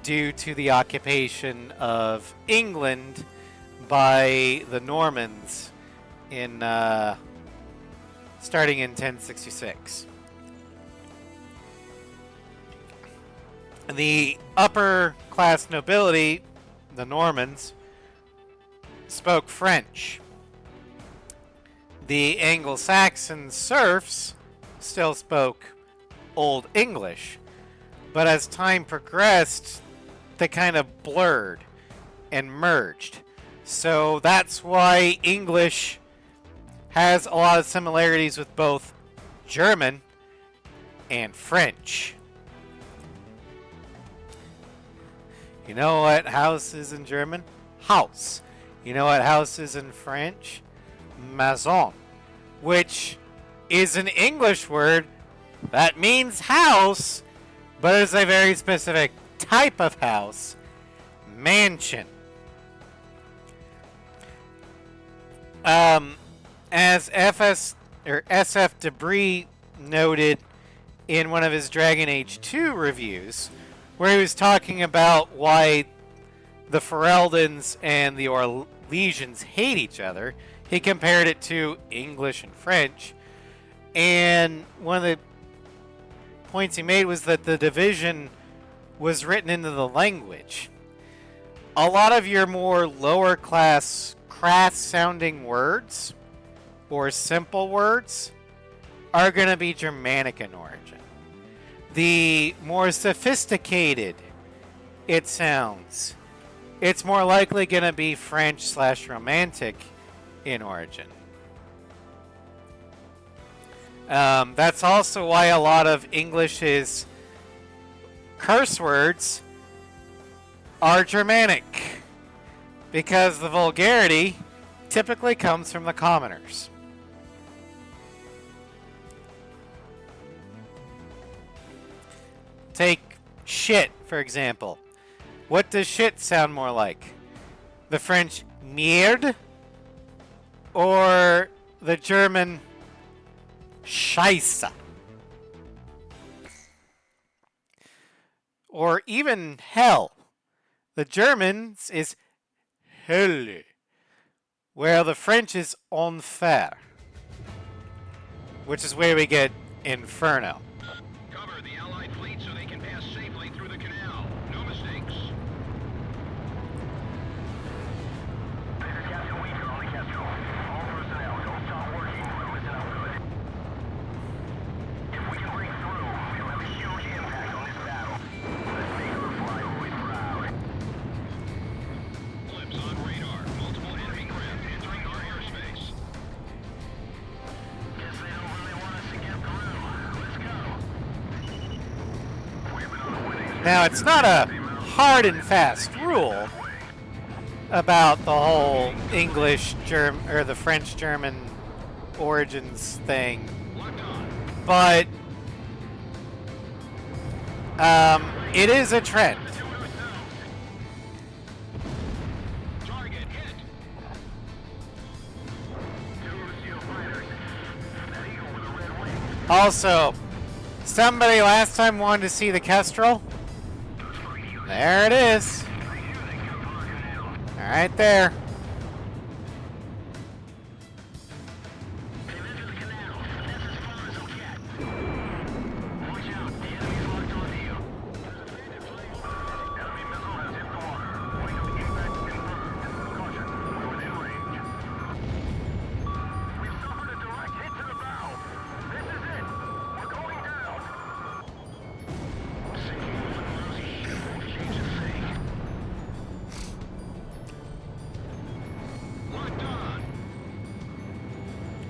due to the occupation of England by the Normans in starting in 1066. The upper class nobility, the Normans, spoke French. The Anglo-Saxon serfs still spoke Old English, but as time progressed, they kind of blurred and merged. So that's why English has a lot of similarities with both German and French. You know what house is in German? House. You know what house is in French? Maison, which is an English word that means house, but is a very specific type of house, mansion. As SF Debris noted in one of his Dragon Age 2 reviews, where he was talking about why the Ferelden's and the Orlesians hate each other. He compared it to English and French. And one of the points he made was that the division was written into the language. A lot of your more lower class, crass sounding words or simple words are going to be Germanic in origin. The more sophisticated it sounds, it's more likely going to be French/Romantic in origin. That's also why a lot of English's curse words are Germanic, because the vulgarity typically comes from the commoners. Take shit, for example. What does shit sound more like? The French merde or the German Scheiße? Or even hell. The Germans is Hölle, where the French is Enfer, which is where we get Inferno. Cover the Allied fleet so they can pass safely through the canal. No mistakes. This is Captain Weaver on the Kestrel. All personnel, don't stop working. Listen up good. If we can break through, we'll have a huge impact on this battle. Let's make our flyboys proud. Blips on radar. Multiple enemy craft entering our airspace. Guess they don't really want us to get through. Let's go. Now, it's not a hard and fast rule about the whole or the French-German origins thing, but it is a trend. Target hit. Also, somebody last time wanted to see the Kestrel. There it is. Right there.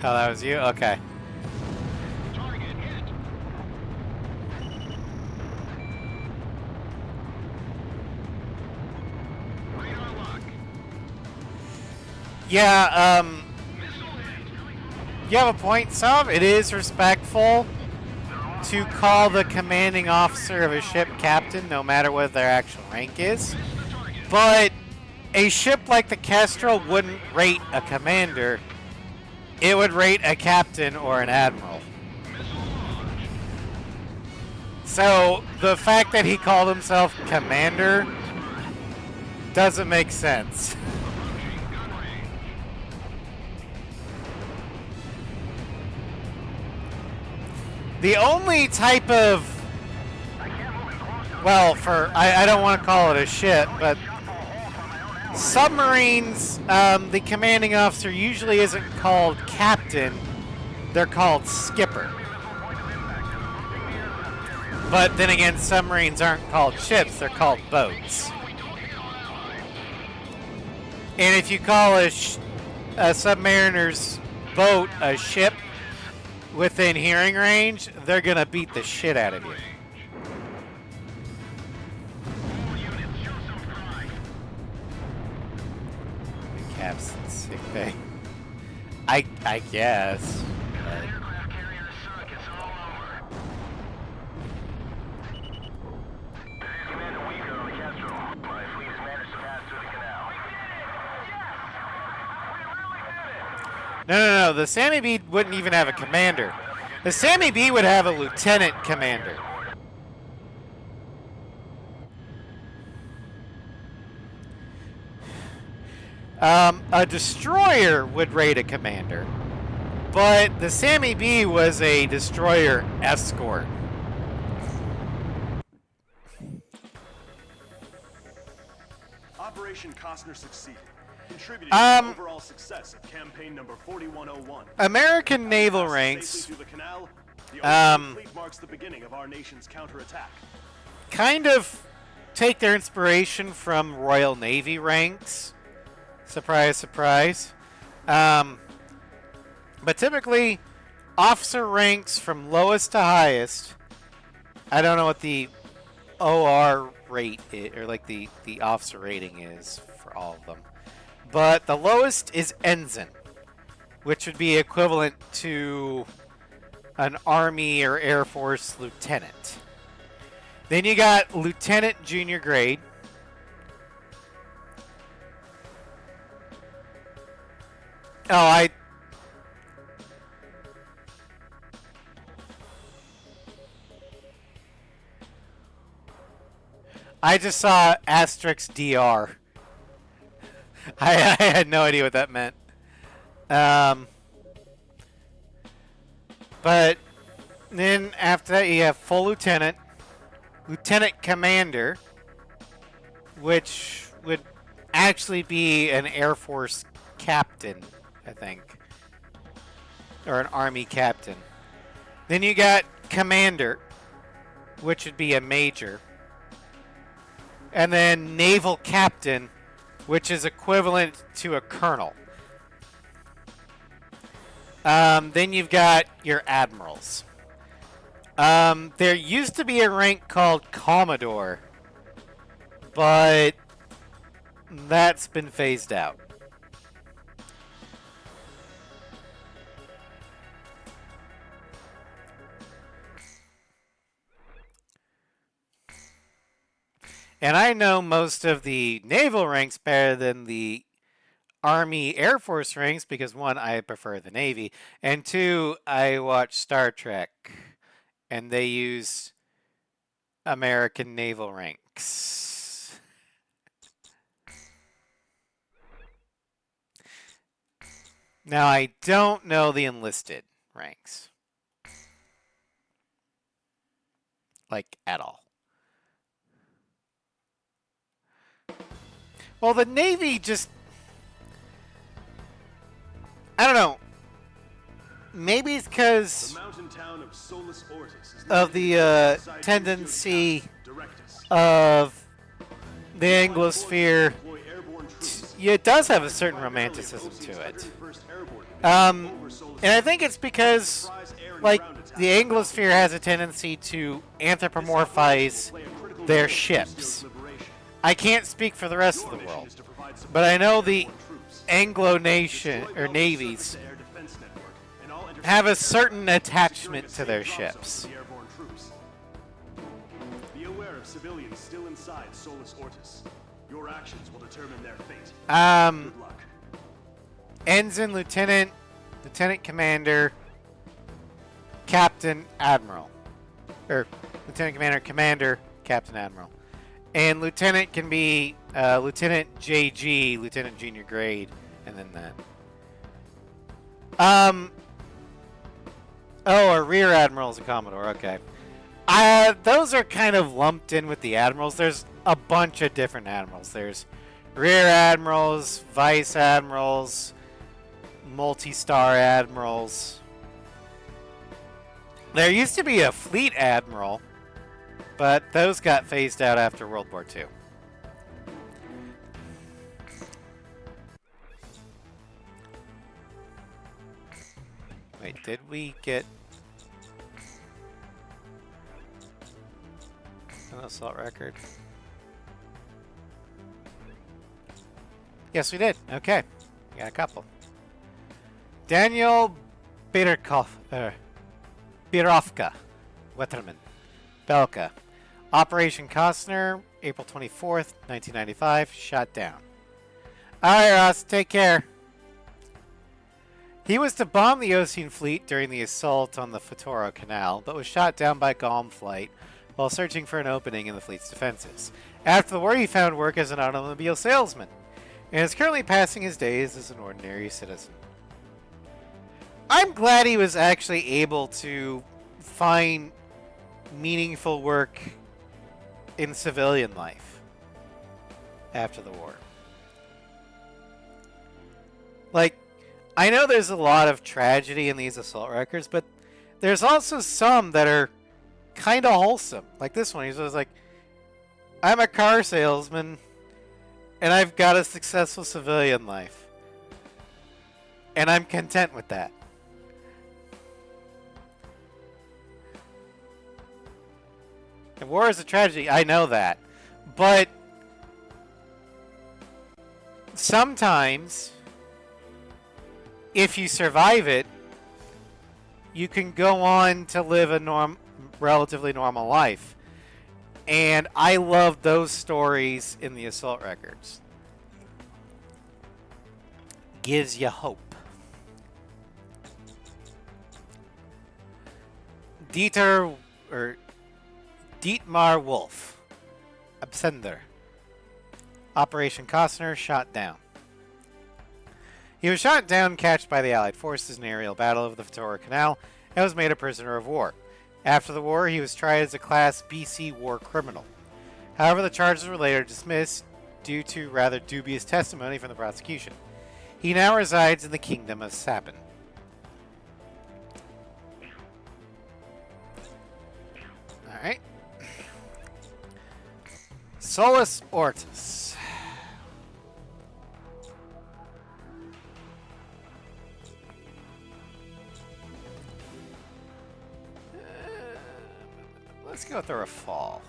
Oh, that was you? Okay. Target hit. Radar lock. Yeah, Missile hit. you have a point, Sub. It is respectful to call the commanding officer of a ship captain, no matter what their actual rank is. But a ship like the Kestrel wouldn't rate a commander. It would rate a captain or an admiral. So the fact that he called himself commander doesn't make sense. The only type of, well, I don't want to call it a ship, but submarines, the commanding officer usually isn't called captain, they're called skipper. But then again, submarines aren't called ships, they're called boats. And if you call a submariner's boat a ship within hearing range, they're gonna beat the shit out of you. Cap's sick bay. I guess. Aircraft carrier sunk. It's all over. This is Commander Weaver on the Kestrel. My fleet has managed to pass through the canal. No. The Sammy B wouldn't even have a commander. The Sammy B would have a lieutenant commander. A destroyer would rate a commander, but the Sammy B was a destroyer escort. Operation Costner succeeded, contributing to the overall success of campaign number 4101. American naval Passed ranks safely through the canal, the ocean fleet marks the beginning of our nation's counterattack. kind of take their inspiration from Royal Navy ranks. Surprise, surprise. But typically, officer ranks from lowest to highest. I don't know what the OR rate is, or like the officer rating is for all of them. But the lowest is ensign, which would be equivalent to an Army or Air Force lieutenant. Then you got lieutenant junior grade. Oh, I just saw asterisk DR. I had no idea what that meant. But then after that, you have full lieutenant, lieutenant commander, which would actually be an Air Force captain, I think, or an Army captain. Then you got commander, which would be a major. And then naval captain, which is equivalent to a colonel. Then you've got your admirals. There used to be a rank called Commodore, but that's been phased out. And I know most of the naval ranks better than the Army Air Force ranks because, one, I prefer the Navy, and two, I watch Star Trek, and they use American naval ranks. Now, I don't know the enlisted ranks. Like, at all. Well, the Navy just... I don't know. Maybe it's because of the tendency of the Anglosphere. Yeah, it does have a certain romanticism to it. And I think it's because, like, the Anglosphere has a tendency to anthropomorphize their ships. I can't speak for the rest of the world, but I know the Anglo nation or navies have a certain attachment to their ships. Be aware of civilians still inside Solus Ortis. Your actions will determine their fate. Good luck. Ensign, lieutenant, lieutenant commander, captain, admiral, or lieutenant commander, commander, captain, admiral. And lieutenant can be lieutenant JG, lieutenant junior grade, and then that. Oh, a rear admiral is a commodore. Okay. Those are kind of lumped in with the admirals. There's a bunch of different admirals. There's rear admirals, vice admirals, multi-star admirals. There used to be a fleet admiral, but those got phased out after World War II. Wait, did we get an assault record? Yes, we did. Okay. We got a couple. Daniel Birovka, Wetterman, Belka. Operation Costner, April 24th, 1995, shot down. Alright, Ross, take care. He was to bomb the Ocean Fleet during the assault on the Futuro Canal, but was shot down by Golem Flight while searching for an opening in the fleet's defenses. After the war, he found work as an automobile salesman, and is currently passing his days as an ordinary citizen. I'm glad he was actually able to find meaningful work in civilian life after the war. Like, I know there's a lot of tragedy in these assault records, but there's also some that are kind of wholesome. Like this one, he's like, I'm a car salesman, and I've got a successful civilian life. And I'm content with that. And war is a tragedy, I know that. But sometimes, if you survive it, you can go on to live a relatively normal life. And I love those stories in the assault records. Gives you hope. Dietmar Wolf, Absender. Operation Costner shot down. He was shot down, catched by the Allied forces in an aerial battle over the Vittoria Canal, and was made a prisoner of war. After the war, he was tried as a Class BC war criminal. However, the charges were later dismissed due to rather dubious testimony from the prosecution. He now resides in the Kingdom of Sapin. Alright. Solus Ortus. Let's go through a fall.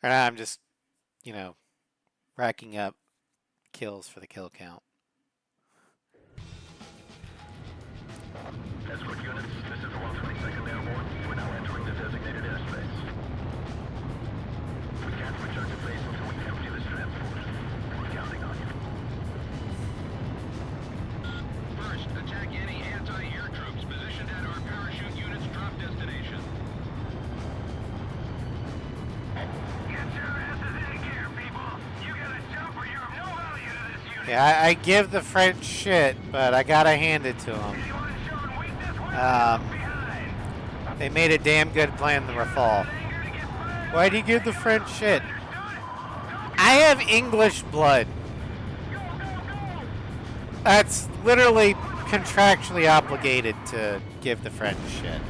And I'm just, racking up kills for the kill count. Escort units, this is the 122nd Airborne. We're now entering the designated airspace. We can't return to base until we empty this transport. We're counting on you. First, attack any anti-air troops positioned at our parachute unit's drop destination. Get your asses in gear, people! You gotta jump or you're of no value to this unit! Yeah, I give the French shit, but I gotta hand it to them. They made a damn good plan in the fall. Why do you give the French shit? I have English blood. That's literally contractually obligated to give the French shit.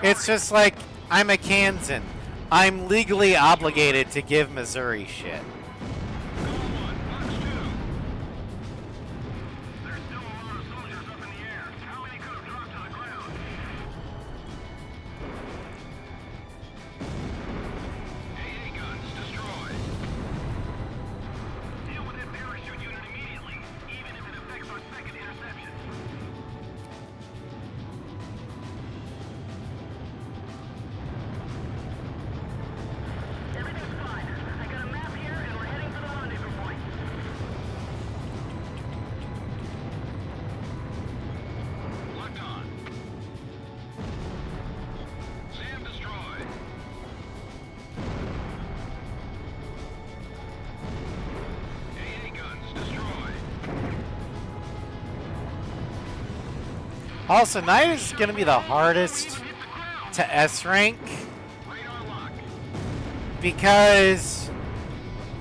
It's just like, I'm a Kansan. I'm legally obligated to give Missouri shit. Also, Night is going to be the hardest to S rank because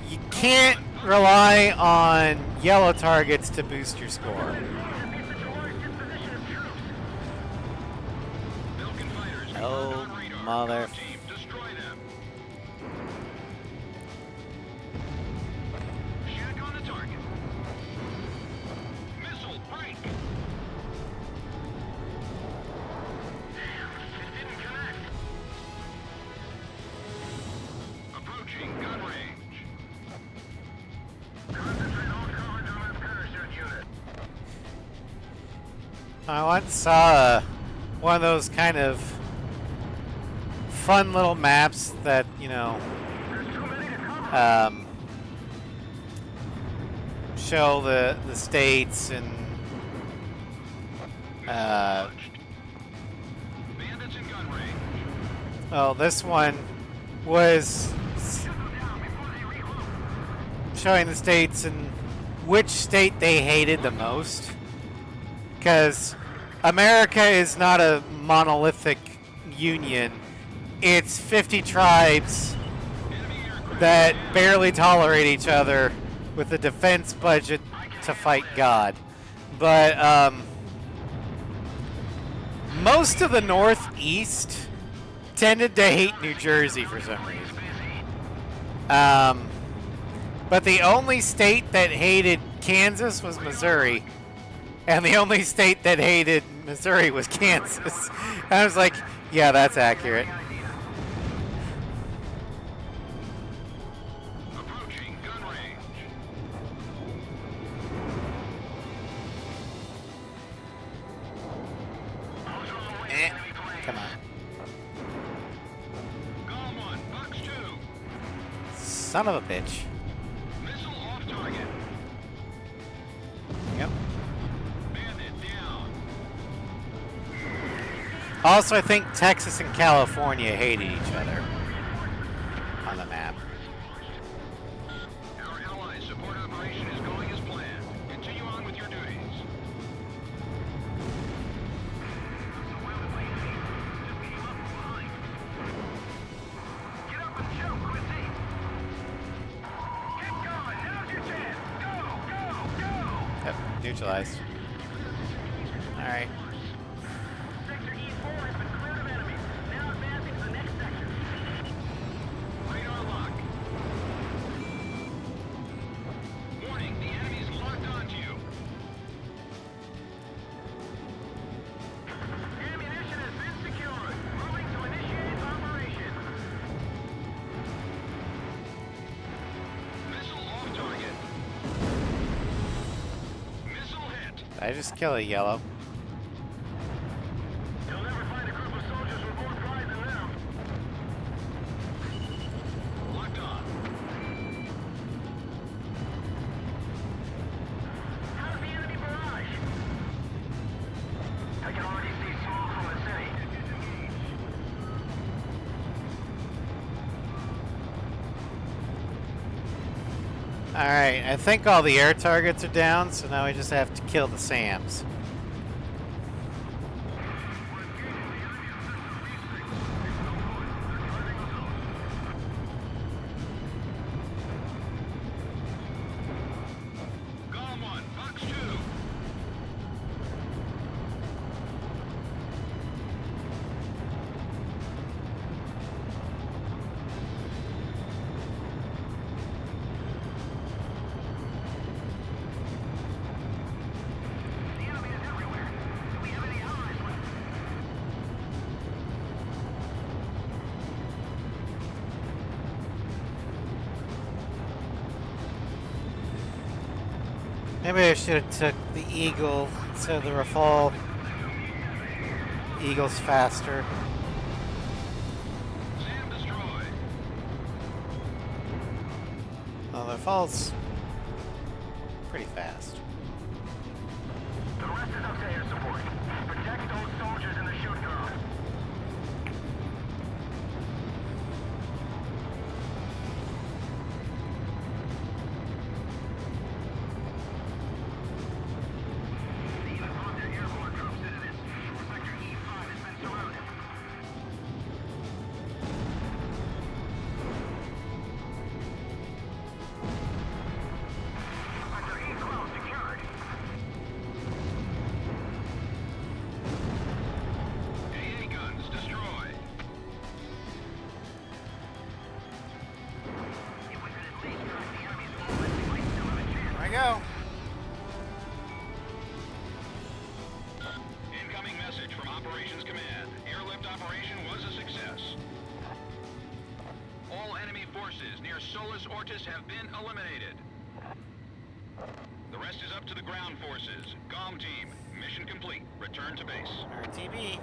you can't rely on yellow targets to boost your score. Oh, mother. I once saw one of those kind of fun little maps that, show the states and Uh, Bandits in gun range. well, this one was showing the states and which state they hated the most. Because America is not a monolithic union. It's 50 tribes that barely tolerate each other with a defense budget to fight God. But most of the Northeast tended to hate New Jersey for some reason. But the only state that hated Kansas was Missouri. And the only state that hated Missouri was Kansas. And I was like, yeah, that's accurate. Approaching gun range. Come on. Golem 1, Box 2. Son of a bitch. Missile off target. Yep. Bandit down. Also, I think Texas and California hated each other on the map. Our allies' support operation is going as planned. Continue on with your duties. Get up and shoot, Quincy! Keep going! Now's your chance! Go! Yep, neutralized. Alright. Sector E4 has been cleared of enemies. Now advancing to the next section. Radar lock. Warning, the enemy's locked onto you. Ammunition has been secured. Moving to initiate operation. Missile off target. Missile hit. Did I just kill a yellow? You'll never find a group of soldiers with more pride than them. Locked on. How's the enemy barrage? I can already see smoke from the city. Alright, I think all the air targets are down, so now we just have to kill the SAMs. Golem 1, Box 2. The enemy is everywhere. Do we have any allies left? Maybe I should have took the Eagle instead of the Rafale. Eagle's faster. SAM destroyed. Well, the Rafale's pretty fast. The rest is up to air support. Protect those soldiers in the shoot drone. Even Hunter airborne troops into this. Sector E5 has been surrounded. Sector E12 secured. AA guns destroyed. If we could at least track the enemy's movement, we might still have a chance. There we go. Incoming message from Operations Command. Airlift operation was a success. All enemy forces near Solus Ortis have been eliminated. The rest is up to the ground forces. GOM team, mission complete. Return to base. RTB.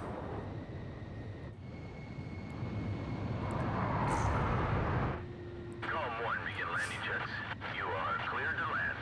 GOM 1 begin landing jets. You are cleared to land.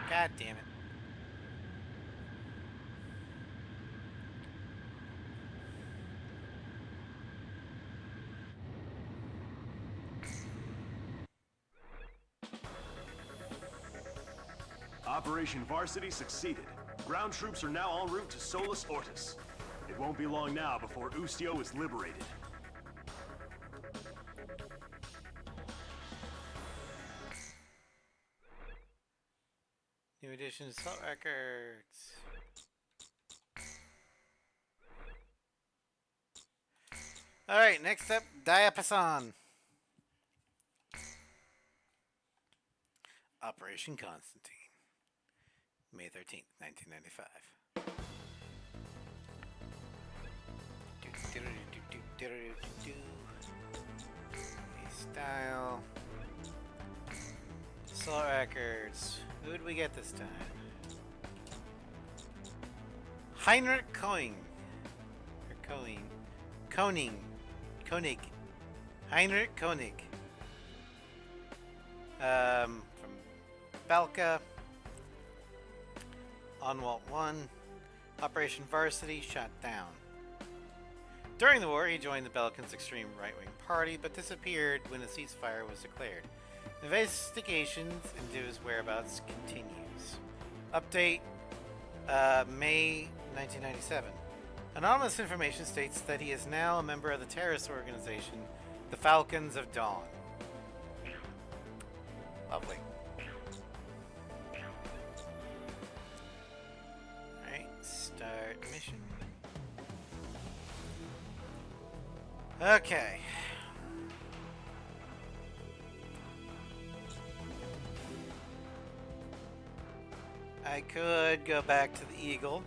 God damn it. Operation Varsity succeeded. Ground troops are now en route to Solus Ortis. It won't be long now before Ustio is liberated. New edition Assault Records. Alright, next up, Diapason. Operation Constantine. May 13th, 1995. Style. Assault Records. Who did we get this time? Heinrich Koenig. Or Koenig. Koenig. Heinrich Koenig. From Belka. Onwalt 1. Operation Varsity shot down. During the war, he joined the Belkan's extreme right-wing party, but disappeared when a ceasefire was declared. Investigations into his whereabouts continues. Update, May 1997. Anonymous information states that he is now a member of the terrorist organization, the Falcons of Dawn. Lovely. Alright, start mission. Okay. I could go back to the Eagle.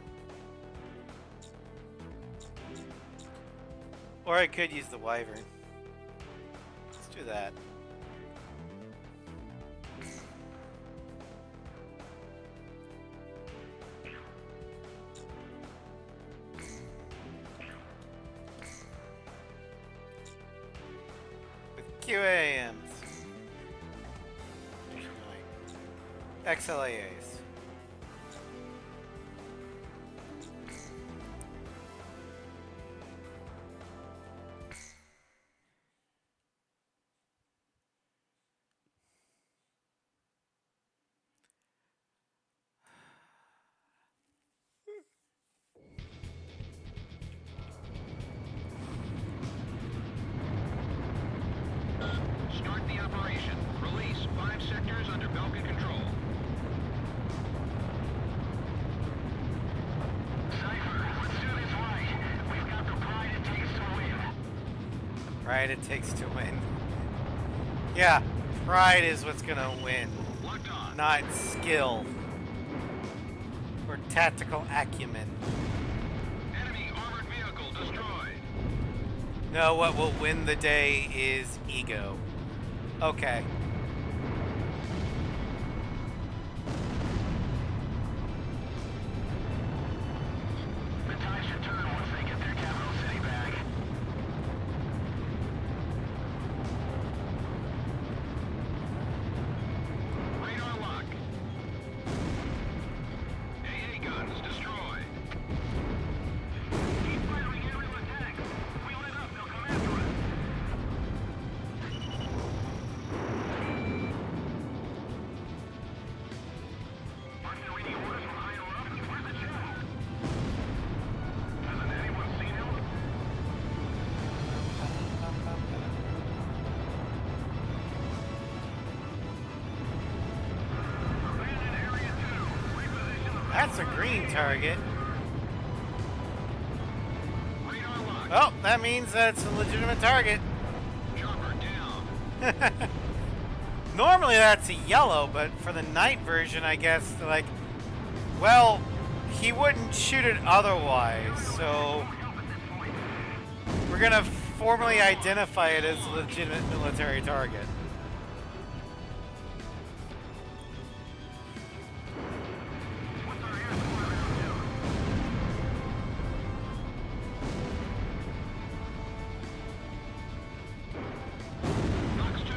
Or I could use the Wyvern. Let's do that. With QAMs. XLAAs. Start the operation. Release 5 sectors under Belkan control. Cypher, let's do this right. We've got the pride it takes to win. Pride it takes to win. Yeah, pride is what's gonna win. Locked on. Not skill. Or tactical acumen. Enemy armored vehicle destroyed. No, what will win the day is ego. Okay. The tide should turn once they get their capital city back. Radar lock. AA guns destroyed. Keep firing aerial attacks. If we let up, they'll come after us. Aren't there any orders from higher up? Where's the general? Hasn't anyone seen him? Abandoned area 2. Reposition the That's a green target. radar lock. Oh, that means that's a legitimate target. Chopper down. Normally that's a yellow, but for the night version, I guess, they're like, well, he wouldn't shoot it otherwise, so we're gonna formally identify it as a legitimate military target. What's our air support down to? Knox 2.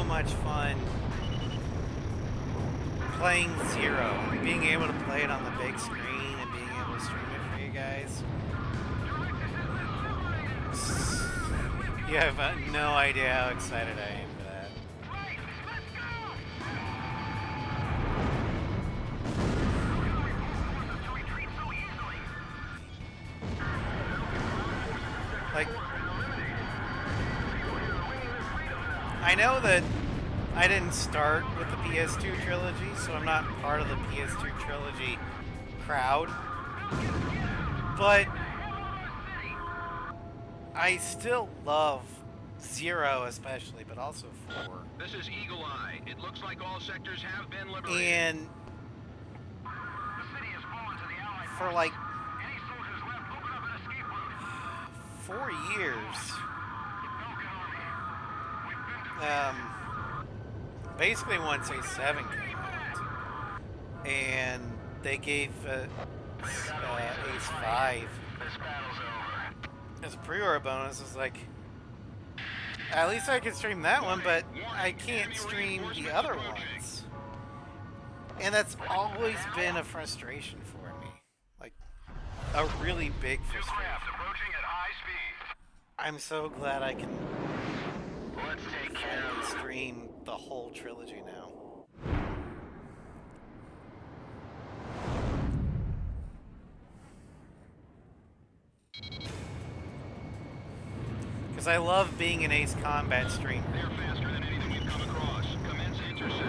much fun playing Zero, being able to play it on the big screen and being able to stream it for you guys. You have no idea how excited I am for that. Like, I know that I didn't start with the PS2 trilogy, so I'm not part of the PS2 trilogy crowd. But I still love Zero especially, but also 4. This is Eagle Eye. It looks like all sectors have been liberated. And The city has fallen to the Allied for like Any soldiers left, open up an escape route. 4 years, basically once A7 came out, and they gave Ace 5 This battle's over. as a pre-order bonus. It's like, at least I can stream that one, but I can't stream the other ones. And that's always been a frustration for me. Like, a really big frustration. Craft approaching at high speed. I'm so glad I can Let's take care finally of stream the whole trilogy now. Because I love being an Ace Combat streamer. They're faster than anything we've come across. Commence intercept.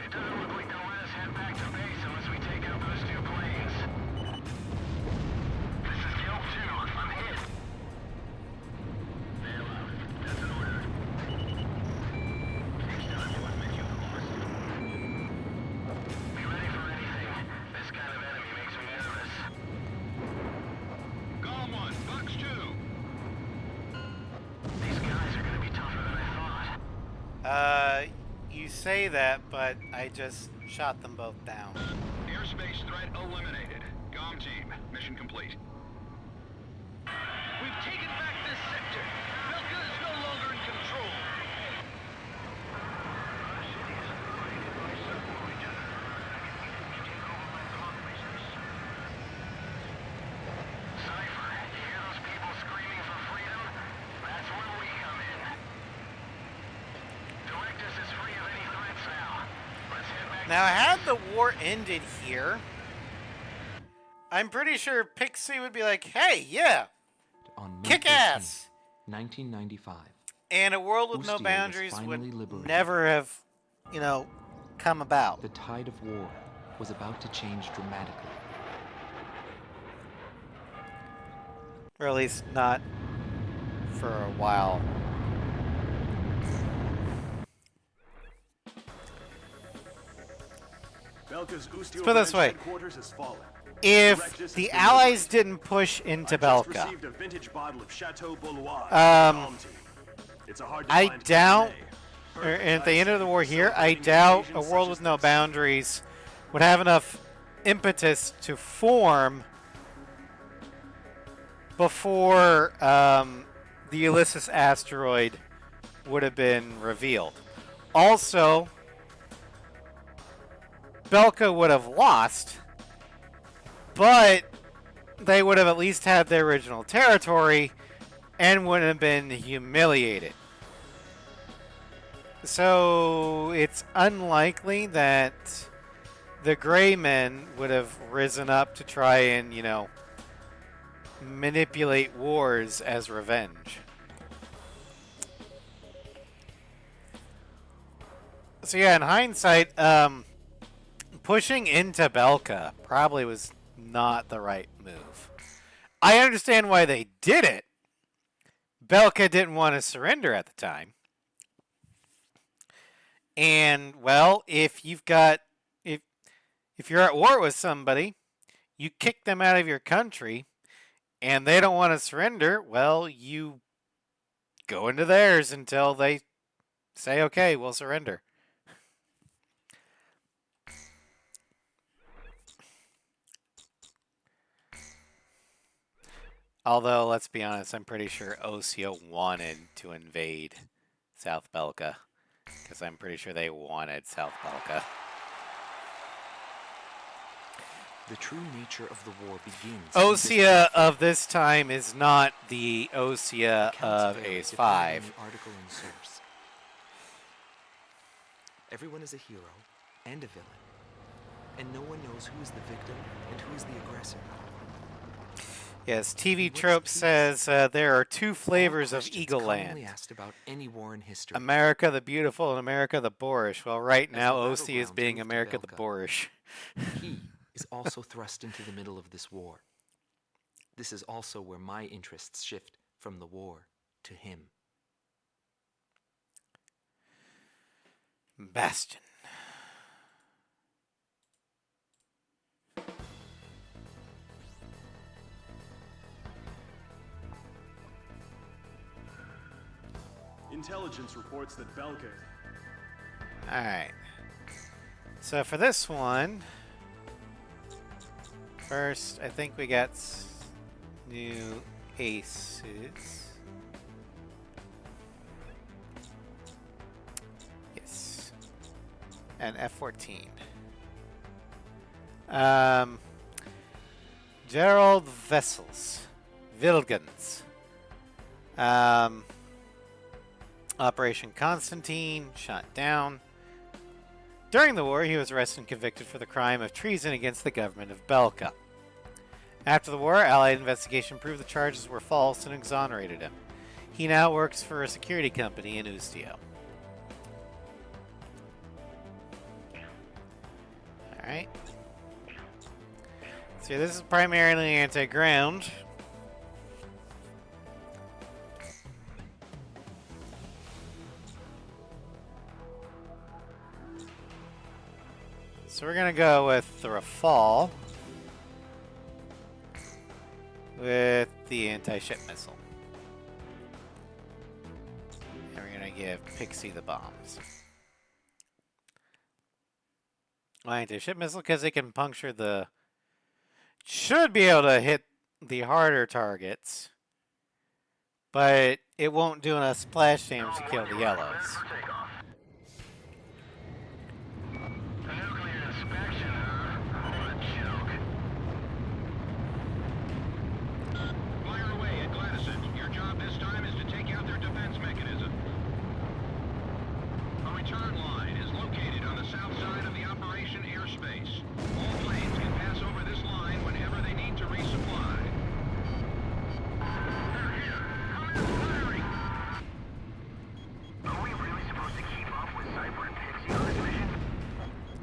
It doesn't look like they'll let us head back to base unless we take out those 2 planes. This is Guild 2. I'm hit. Bail out. That's an order. Takes time to admit you've lost. Be ready for anything. This kind of enemy makes me nervous. Golem 1, Bucks 2. These guys are gonna be tougher than I thought. You say that, but I just shot them both down. Airspace threat eliminated. COM team, mission complete. We've taken back this sector. Belkan is no longer in control. Cypher, you hear those people screaming for freedom? That's where we come in. Directus is free of any threats now. Let's head back. Now, had the war ended here, I'm pretty sure Pixie would be like, hey, yeah, On May kick 13th, ass! 1995, And a world with no Ustio was boundaries finally would liberated. never have, come about. the tide of war was about to change dramatically. Or at least not for a while. Belka's Ustio Put it this Ranch way. headquarters has fallen. If Directus has the been Allies liberated. didn't push into I just Belka, received a vintage bottle of Chateau Boulogne. Um, It's a hard to I find doubt, today. or at the end of the war here, I doubt a world with no boundaries would have enough impetus to form before the Ulysses asteroid would have been revealed. Also, Belka would have lost, but they would have at least had their original territory and wouldn't have been humiliated. So it's unlikely that the Gray Men would have risen up to try and, manipulate wars as revenge. So yeah, in hindsight, pushing into Belka probably was not the right move. I understand why they did it. Belka didn't want to surrender at the time. And well, if you're at war with somebody, you kick them out of your country and they don't want to surrender, well, you go into theirs until they say, okay, we'll surrender. Although, let's be honest, I'm pretty sure Osea wanted to invade South Belka. Because I'm pretty sure they wanted South Belka. The true nature of the war begins. Osea of this time is not the Osea of Ace 5. Article and source. Everyone is a hero and a villain, and no one knows who is the victim and who is the aggressor. Yes, TV Trope says there are two flavors of Eagle Land. Asked about any war in history. America the Beautiful and America the Boorish. Well, right now, Osea is being America the Boorish. He is also thrust into the middle of this war. This is also where my interests shift from the war to him. Bastion. Intelligence reports that Belkan. Alright. So for this one, first, I think we got new aces. Yes. And F-14. Gerald Vessels. Vilgens. Operation Constantine, shot down. During the war, he was arrested and convicted for the crime of treason against the government of Belka. After the war, Allied investigation proved the charges were false and exonerated him. He now works for a security company in Ustio. Alright. So this is primarily anti-ground. So we're going to go with the Rafale with the anti-ship missile. And we're going to give Pixie the bombs. Why anti-ship missile? Because it can puncture the... Should be able to hit the harder targets. But it won't do enough splash damage to kill the yellows.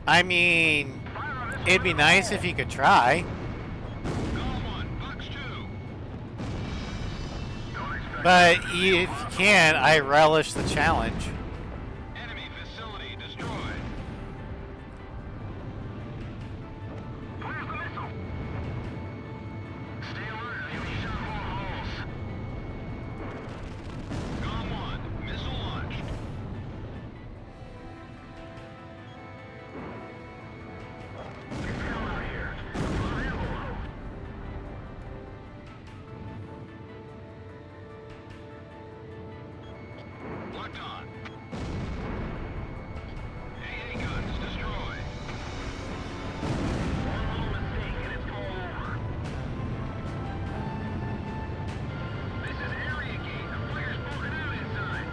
I mean, it'd be nice if you could try. But if you can, I relish the challenge. Enemy facility destroyed. Where's the missile? Stay alert, I need shot holes. Gone one, missile launched. Come out here. Fire below. Locked on. AA guns destroyed. One little mistake and it's all over. This is area gate. The fire's broken out inside.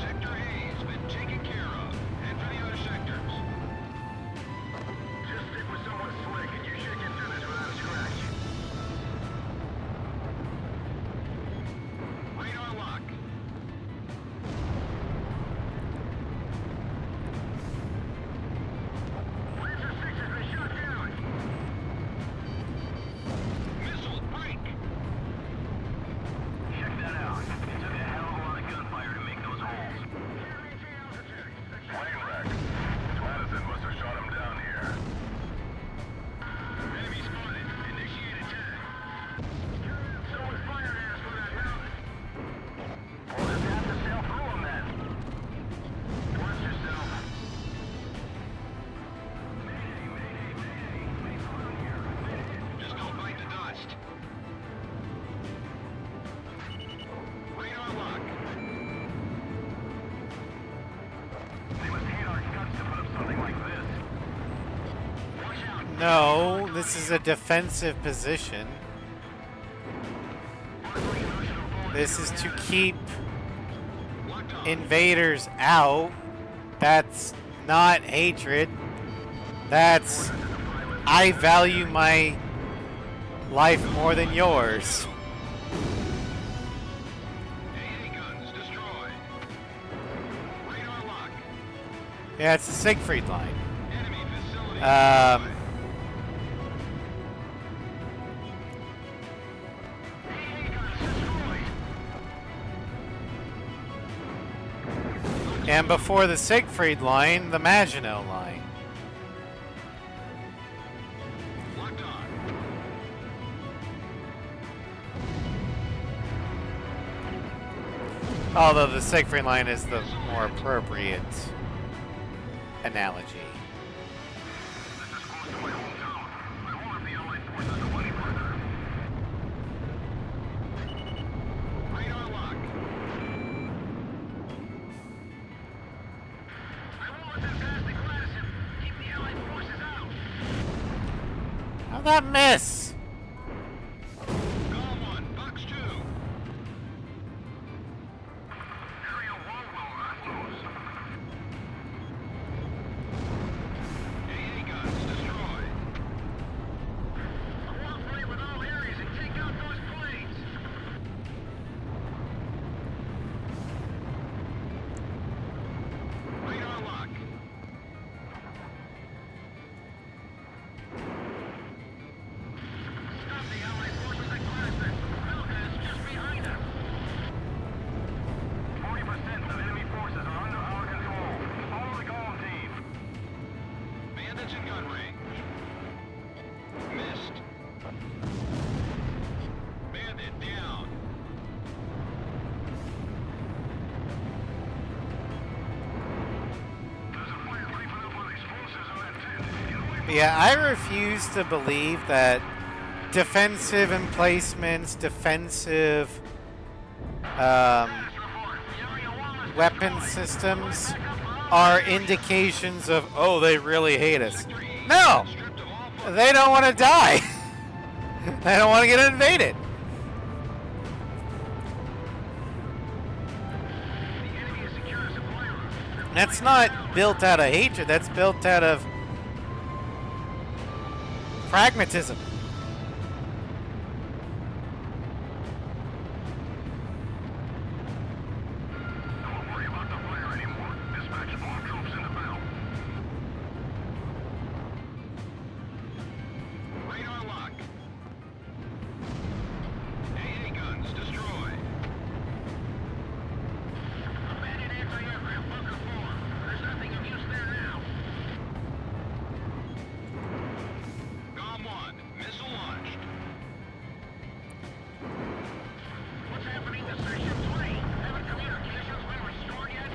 Sector A's been taken care of. Head for the other sectors. Just stick with someone slick and you should get through this without a scratch. Radar lock. No, this is a defensive position. This is to keep invaders out. That's not hatred. That's I value my life more than yours. AA guns destroyed. Radar lock. Yeah, it's the Siegfried line. Enemy facility. Um, AA guns destroyed. and before the Siegfried line, the Maginot line. Locked on. Although the Siegfried line is the more appropriate analogy. This is close to my hometown. I won't have the Allied forces go any further. Radar lock. I won't let them pass the Gladys. Keep the Allied forces out. How'd that miss? Golem 1, Box 2. Area 1 will lose. AA guns destroyed. I want to play with all areas and take out those planes. Radar lock. Stop the Allied forces at Gladys. Belkan is just behind us. 40% of enemy forces are under our control. Follow the Golem team. Bandits in gun range. Missed. Bandit down. There's a fire creeping up on explosives on that tent. Get away from Yeah, I refuse to believe that defensive emplacements, defensive weapon systems are indications of, oh, they really hate us. No! They don't want to die. They don't want to get invaded. the enemy has secured a supply route. That's not built out of hatred. That's built out of pragmatism. Don't worry about the fire anymore. Dispatch more troops in the battle. Radar lock. AA guns destroyed. Abandoned anti-aircraft bunker 4. There's nothing of use there now. GOM 1, missile launched. What's happening to Section 20? Haven't communications been restored yet?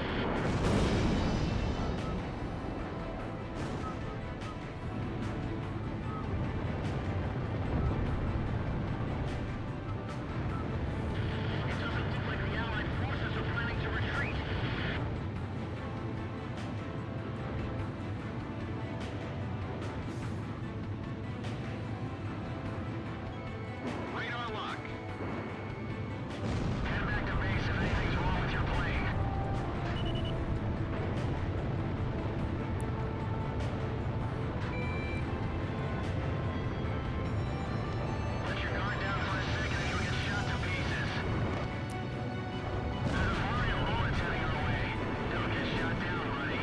It doesn't look like the Allied forces are planning to retreat. Radar lock. Head back to base if anything's wrong with your plane. Let your guard down for a second and you'll get shot to pieces. There's a Mario bullets heading our way. Don't get shot down, buddy.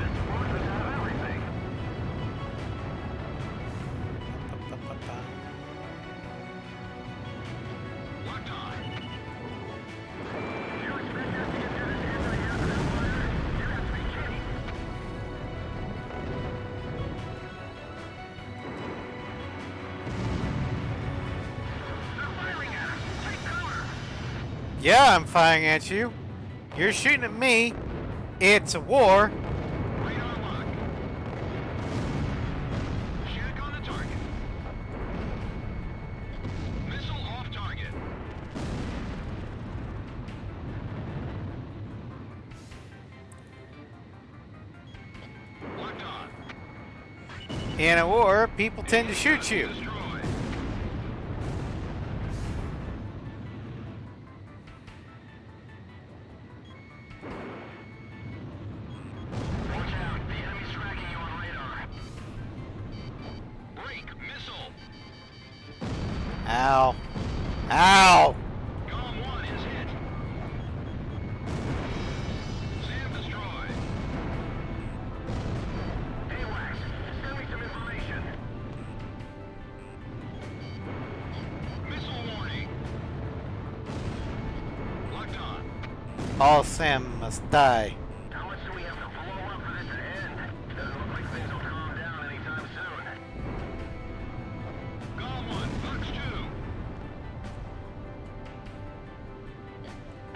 This forces have everything. Locked on. You expect us to get through this anti-aircraft fire? You have to be kidding. They're firing at us. Take cover. Yeah, I'm firing at you. You're shooting at me. It's a war. Radar lock. Shoot on the target. Missile off target. In a war, people tend to shoot you. Destroyed. Watch out. The enemy's tracking you on radar. Break. Missile. Ow. Ow! Golem 1 is hit. Sam destroyed. AWACS, send me some information. Missile warning. Locked on. All Sam must die. How much do we have to blow up for this to end? Doesn't look like things will calm down anytime soon. Golem 1, Fox 2.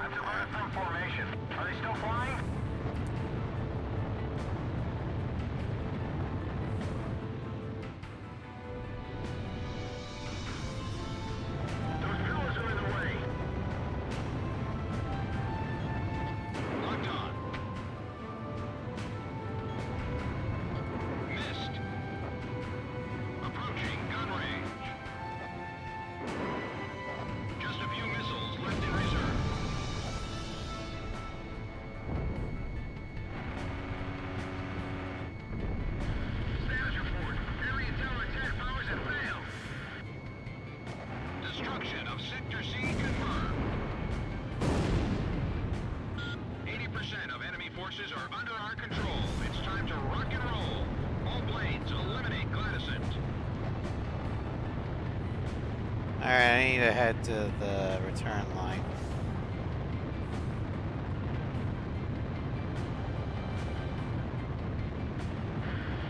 I've diverted from formation. Are they still flying? Those pillars are in the way. Locked on. Missed. Approaching gun range. Just a few missiles left in reserve. Status report. Alien counterattack powers have failed. Destruction of Sector C confirmed. 80% of enemy forces are under our control. It's time to rock and roll. All planes, eliminate Gladysent. Alright, I need to head to the return line.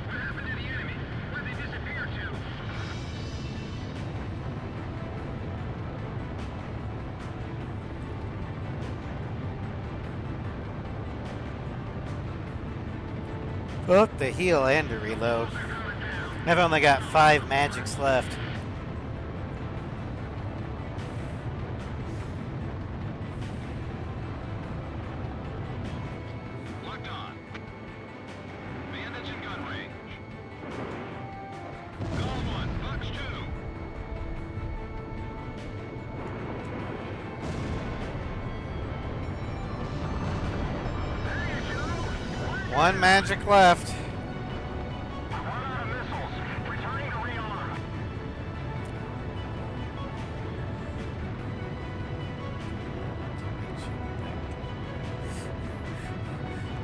What happened to the enemy? Where'd they disappear to? Both the heal and the reload. I've only got 5 magics left. Locked on. Bandits in gun range. Golem 1, Fox 2. Hey, Joe! One magic left. I've run out of missiles. Returning to rearm.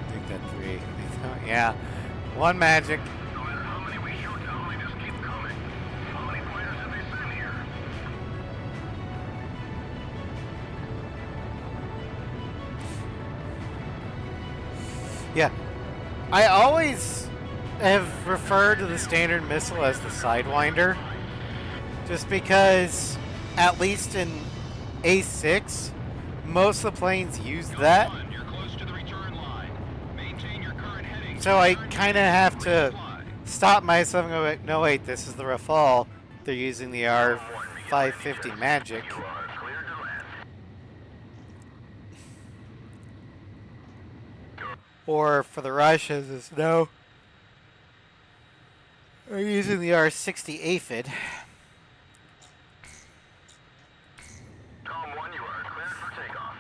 I think that 3. Yeah. One magic. No matter how many we shoot down, they just keep coming. How many fighters have they sent here? Yeah. I always have referred to the standard missile as the Sidewinder. Just because, at least in A6, most of the planes use that. Golem 1, you're close to the return line. Maintain your current heading. So I Return kind of have to fly. stop myself and go, no wait, this is the Rafale. They're using the R550 Magic. You are cleared to land. Or for the Russians, it's no. They're using the R60 Aphid. Golem 1, you are cleared for takeoff.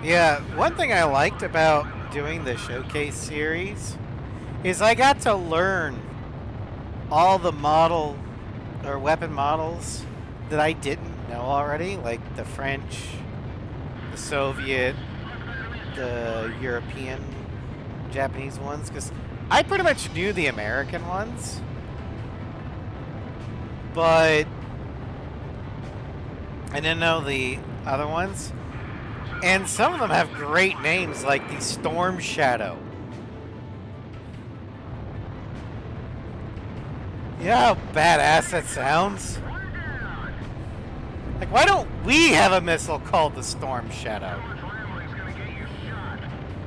Yeah, one thing I liked about doing the showcase series is I got to learn all the model or weapon models that I didn't know already, like the French, the Soviet, the European, Japanese ones, because I pretty much knew the American ones, but I didn't know the other ones. And some of them have great names, like the Storm Shadow. You know how badass that sounds? Like, why don't we have a missile called the Storm Shadow? Rambling's gonna get you shot.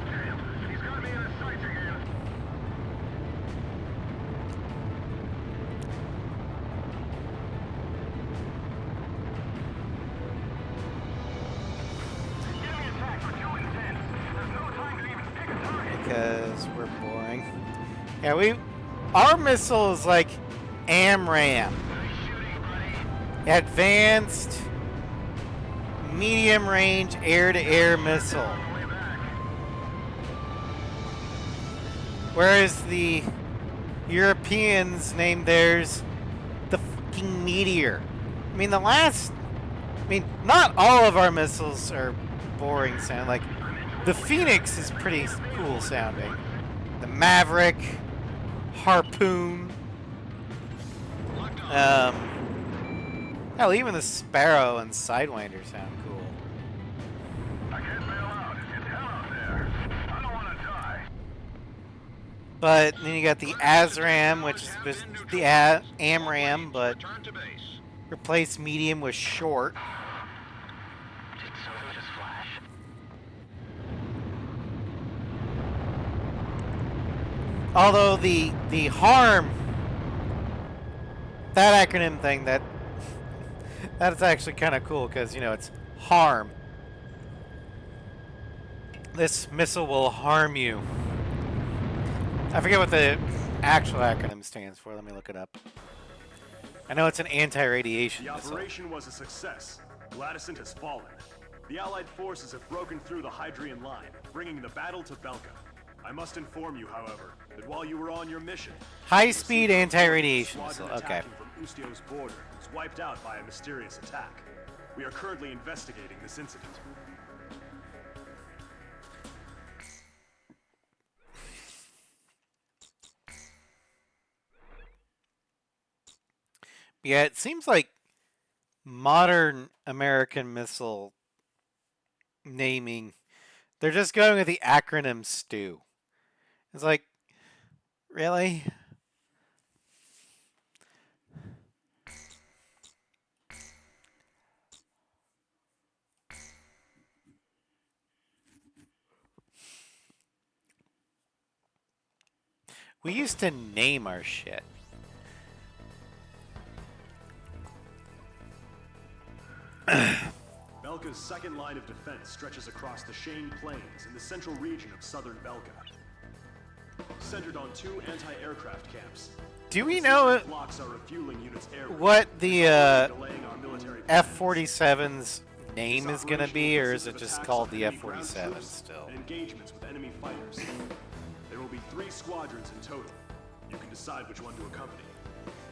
Damn, he's got me in his sights again. because we're boring. Yeah, our missile is like AMRAAM. Advanced medium range air-to-air missile. Whereas the Europeans named theirs the fucking Meteor. I mean, not all of our missiles are boring sound. Like, the Phoenix is pretty cool sounding. The Maverick, Harpoon. Hell, even the Sparrow and Sidewinder sound cool. I can't bail out. It's hell out there. I don't want to die. But then you got the ASRAM, which is the AMRAM, but Return to base. replace medium with short. Did something just flash? Although the harm, that acronym thing, that's actually kind of cool because, you know, it's harm. This missile will harm you. I forget what the actual acronym stands for. Let me look it up. I know it's an anti-radiation The missile. operation was a success. Gladysant has fallen. The Allied forces have broken through the Hydrian line, bringing the battle to Belkan. I must inform you, however, that while you were on your mission, High-speed anti-radiation missile. squadron Okay. attacking from Ustio's border was wiped out by a mysterious attack. We are currently investigating this incident. Yeah, it seems like modern American missile naming, they're just going with the acronym STEW. It's like, really? We used to name our shit. Belka's second line of defense stretches across the Shane Plains in the central region of southern Belka. Centered on two anti-aircraft camps. Do we know Blocks are refueling units air what the delaying our military F-47's name is going to be, or is it just called the F-47 still? and engagements with enemy fighters. There will be 3 squadrons in total. You can decide which one to accompany.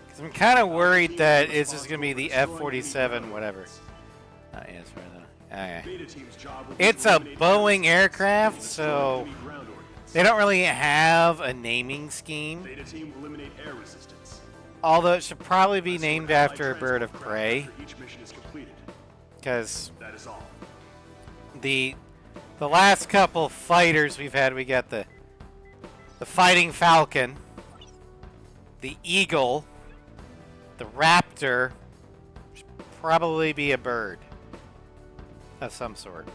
Because I'm kind of worried that it's just going to be the F-47 whatever. Yes, right now. Okay. Beta team's job will be It's to a eliminate Boeing air aircraft, resistance so and destroy enemy ground ordnance. they don't really have a naming scheme. Beta team will eliminate air resistance. Although it should probably be Escort named Allied after a bird of transport craft prey, after each mission is completed. because That is all. the last couple fighters we've had, we got the Fighting Falcon, the Eagle, the Raptor, should probably be a bird of some sort.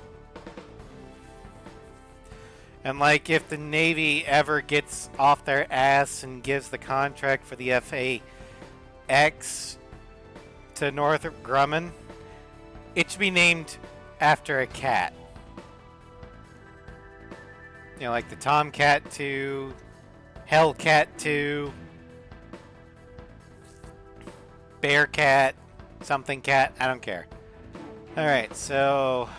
And like if the Navy ever gets off their ass and gives the contract for the FAX to Northrop Grumman, it should be named after a cat. You know, like the Tomcat 2, Hellcat 2, Bearcat, something cat, I don't care. Alright, so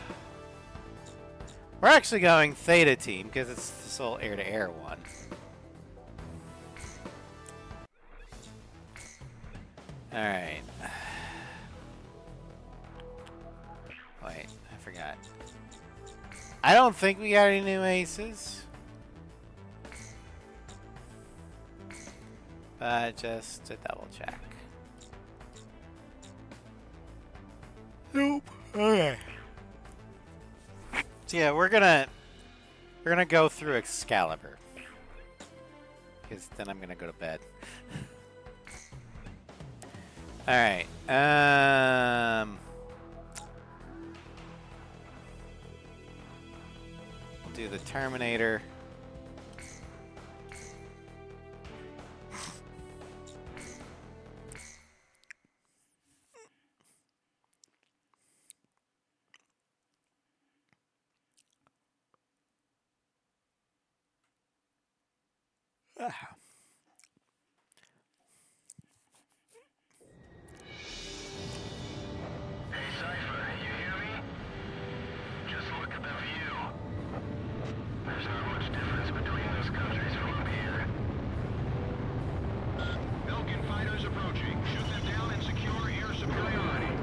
we're actually going Theta Team because it's the sole air-to-air one. Alright. Wait, I forgot. I don't think we got any new aces. But just to double check. Nope. Okay. So yeah, we're gonna go through Excalibur. Because then I'm gonna go to bed. Alright. We'll do the Terminator. Hey, Cypher, you hear me? Just look at the view. There's not much difference between those countries from up here. Belkan fighters approaching. Shoot them down and secure air superiority.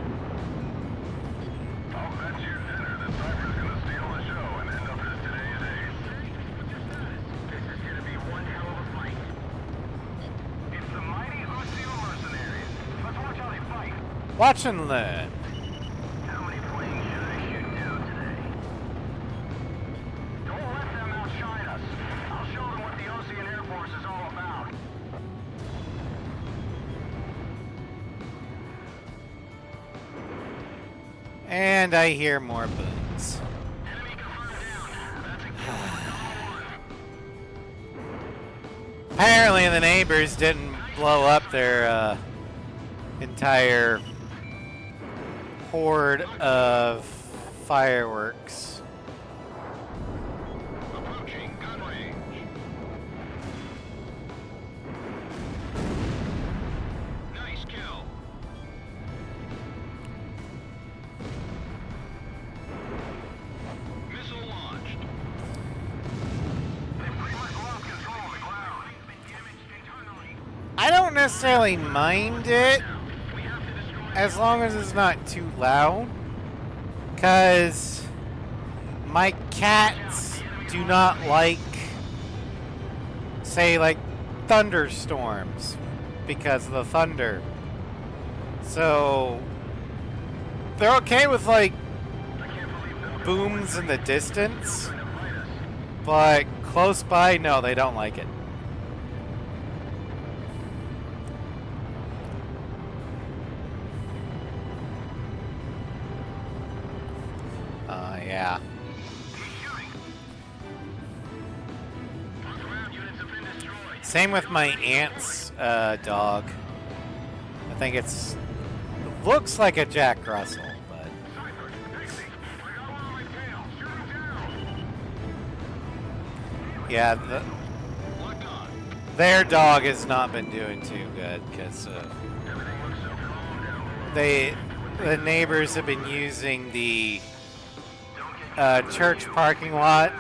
I'll bet you dinner that Cypher's gonna steal the show and end up as today's ace. This is gonna be one hell of a fight. It's the mighty Ucio mercenaries. Let's watch how they fight. Watch and learn. How many planes should I shoot down today? Don't let them outshine us. I'll show them what the Ocean Air Force is all about. And I hear more booms. Enemy confirmed down. That's a kill on one. Apparently the neighbors didn't blow up their entire horde of fireworks. Approaching gun range. Nice kill. Missile launched. They pretty much lost control of the ground. Been damaged internally. I don't necessarily mind it We have to destroy as long as it's not too loud, because my cats do not like, say, like thunderstorms because of the thunder. So they're okay with like booms in the distance, but close by, no, they don't like it. Yeah. Same with my aunt's dog. I think it looks like a Jack Russell, but yeah, their dog has not been doing too good because the neighbors have been using the church parking lot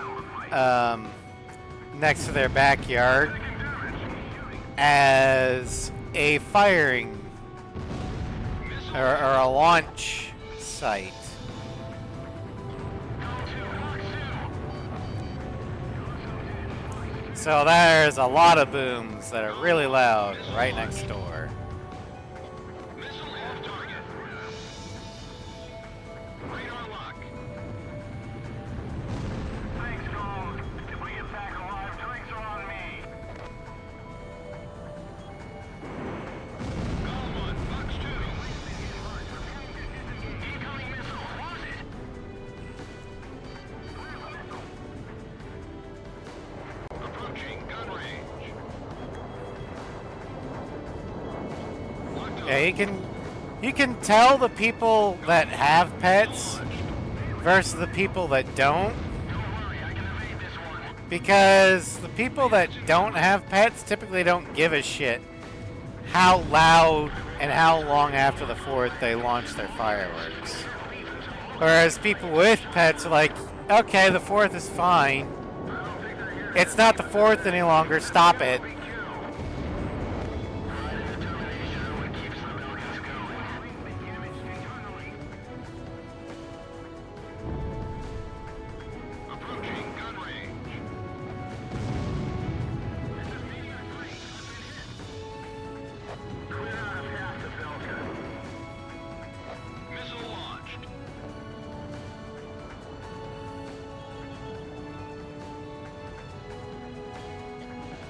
next to their backyard as a firing or a launch site. So there's a lot of booms that are really loud right next door. Yeah, you can tell the people that have pets versus the people that don't. Because the people that don't have pets typically don't give a shit how loud and how long after the 4th they launch their fireworks. Whereas people with pets are like, okay, the 4th is fine. It's not the 4th any longer, stop it.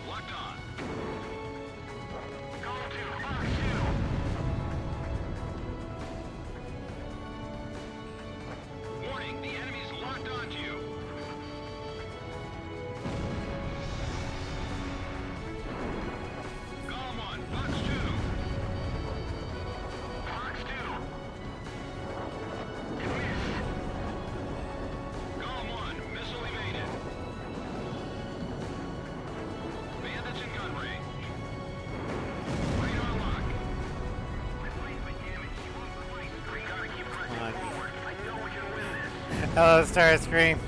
Locked on. Hello, Starscream.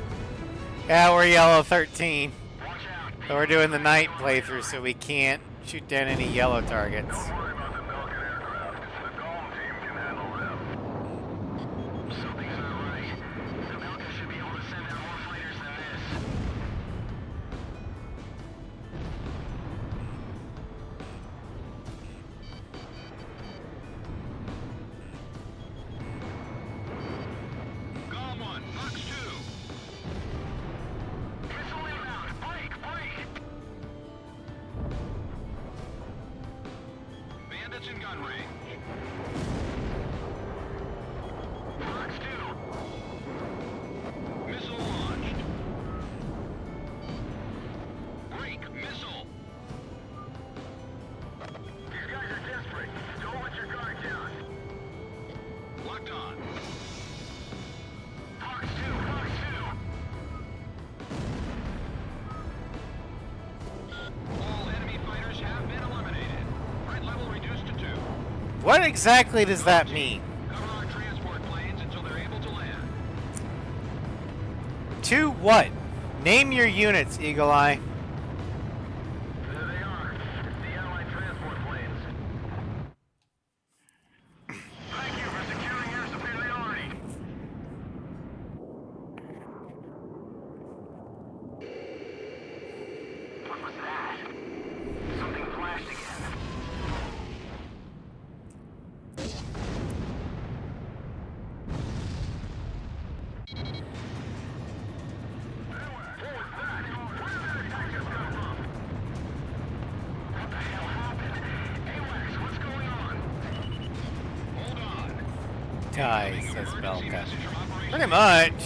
Yeah, we're yellow 13. Watch out. But we're doing the night playthrough, so we can't shoot down any yellow targets. Don't worry about the Belkan aircraft. The Golem team can handle them. Something's not right. The Belkan should be able to send out more fighters than this. Golem 1, Fox 2. Missile inbound. Break, break. Bandits in gun range. Fox 2. Missile launched. Break, missile. These guys are desperate. Don't let your guard down. Locked on. Fox 2, Fox 2. All enemy fighters have been eliminated. Threat level reduced to 2. What exactly does that mean? Cover our transport planes until they're able to land. To what? Name your units, Eagle Eye. There they are. The Allied transport planes. Thank you for securing air superiority. What was that? Something flashed again. What was that? Where did that attack just come from? What the hell happened? AWACS, what's going on? Hold on. Die, says Emergency Belka. message from Operation Pretty much.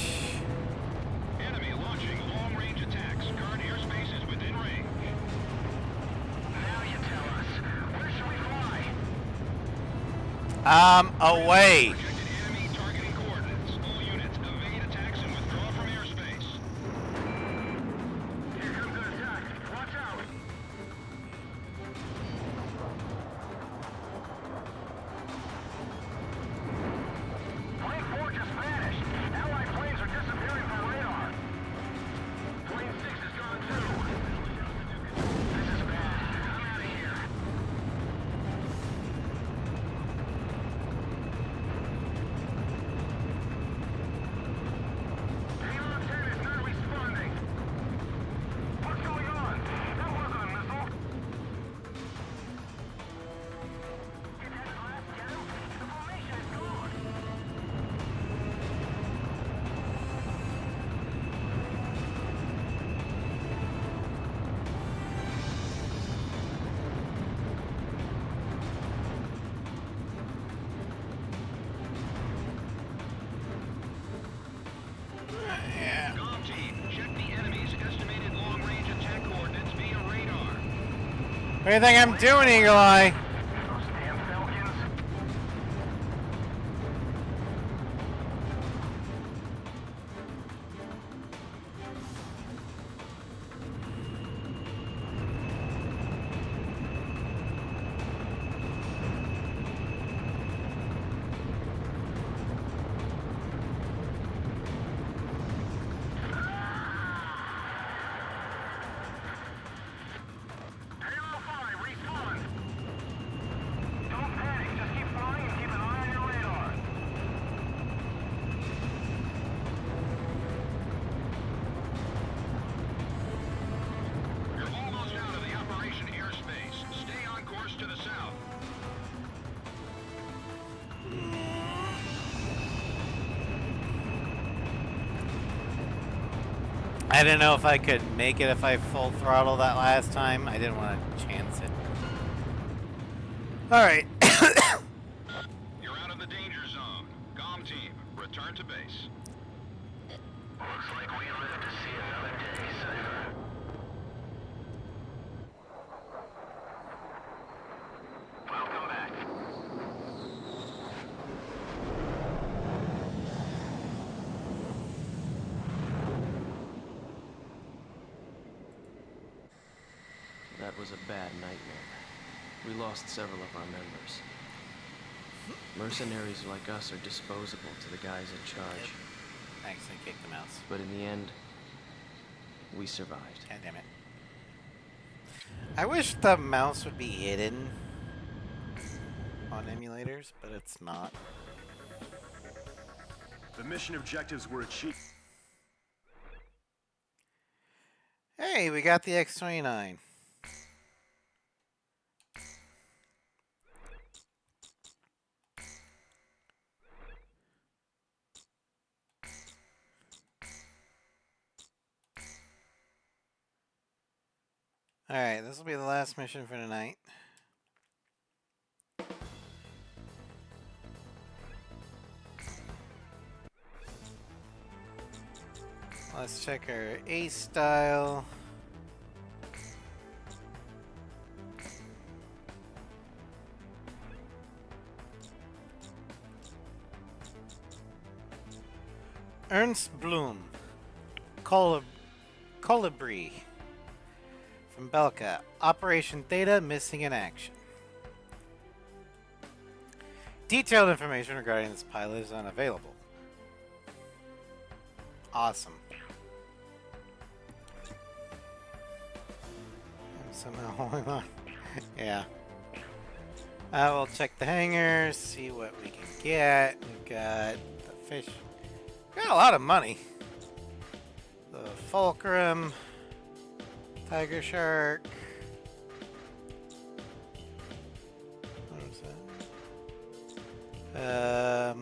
Enemy launching long-range attacks. Guard airspace is within range. Now you tell us. Where should we fly? Away. Projected enemy targeting coordinates. All units, evade attacks and withdraw from airspace. Here comes an attack. Watch out. Plane 4 just vanished. Allied planes are disappearing from radar. Plane 6 is gone too. This is bad. I'm out of here. Payload 10 is not responding. What's going on? That wasn't a missile. Get that blast, Joe. The formation is gone. Yeah. Golem team, check the enemy's estimated long-range attack coordinates via radar. What do you think I'm doing, Eagle Eye? Those damn Falcons. Halo 5, respawn. Don't panic, just keep flying and keep an eye on your radar. You're almost out of the operation airspace. Stay on course to the south. I didn't know if I could make it if I full throttle that last time. I didn't want to chance it. Alright. You're out of the danger zone. Golem team, return to base. Looks like we live to see another day, Cypher. Welcome back. That was a bad nightmare. We lost several of our members. Mercenaries like us are disposable to the guys in charge. actually kick the mouse. But in the end, we survived. God damn it. I wish the mouse would be hidden on emulators, but it's not. The mission objectives were achieved. Hey, we got the X-29. Alright, this will be the last mission for tonight. Let's check our ace style. Ernst Bloom, Colibri from Belka. Operation Theta missing in action. Detailed information regarding this pilot is unavailable. Awesome. I'm somehow holding on. Yeah. I will check the hangars, see what we can get. We've got the fish. Got a lot of money. The Fulcrum, Tiger Shark. What is that?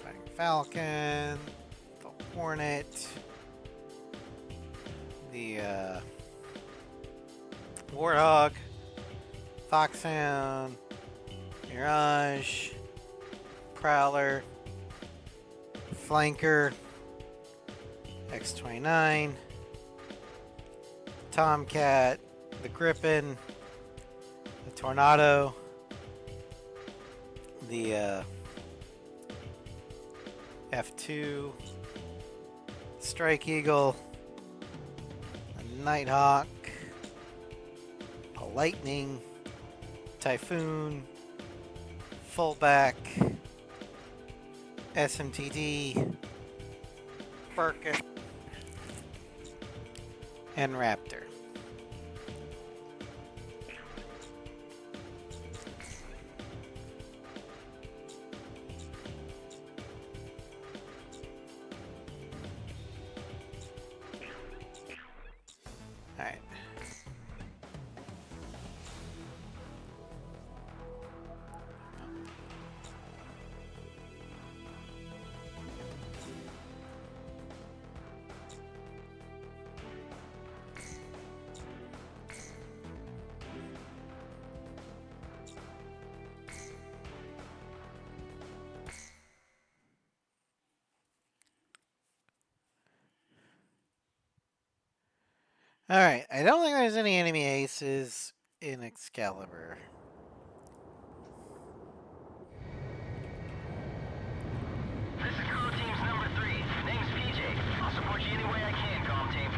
Fighting Falcon, the Hornet, the Warthog, Foxhound, Mirage, Prowler, Flanker, X-29, Tomcat, the Griffin, the Tornado, the F2, Strike Eagle, a Nighthawk, a Lightning, Typhoon, Fullback, SMTD, Birkin, and Raptor. Alright. Alright, I don't think there's any enemy aces in Excalibur. This is Comm Team's number 3. Name's PJ. I'll support you any way I can, Comm Team.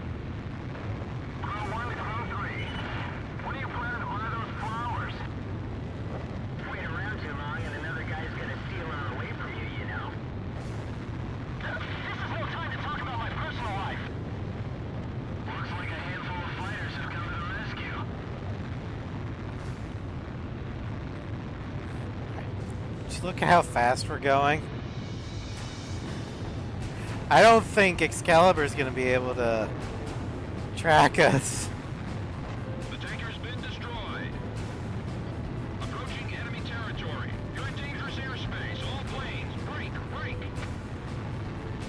Crew 1 to Crew 3. When are you planning to buy those flowers? Wait around too long and another guy's gonna steal them away from you, you know. This is no time to talk about my personal life. Looks like a handful of fighters have come to the rescue. Just look at how fast we're going. I don't think Excalibur's gonna be able to track us. The tanker's been destroyed. Approaching enemy territory. You're in dangerous airspace. All planes, break, break.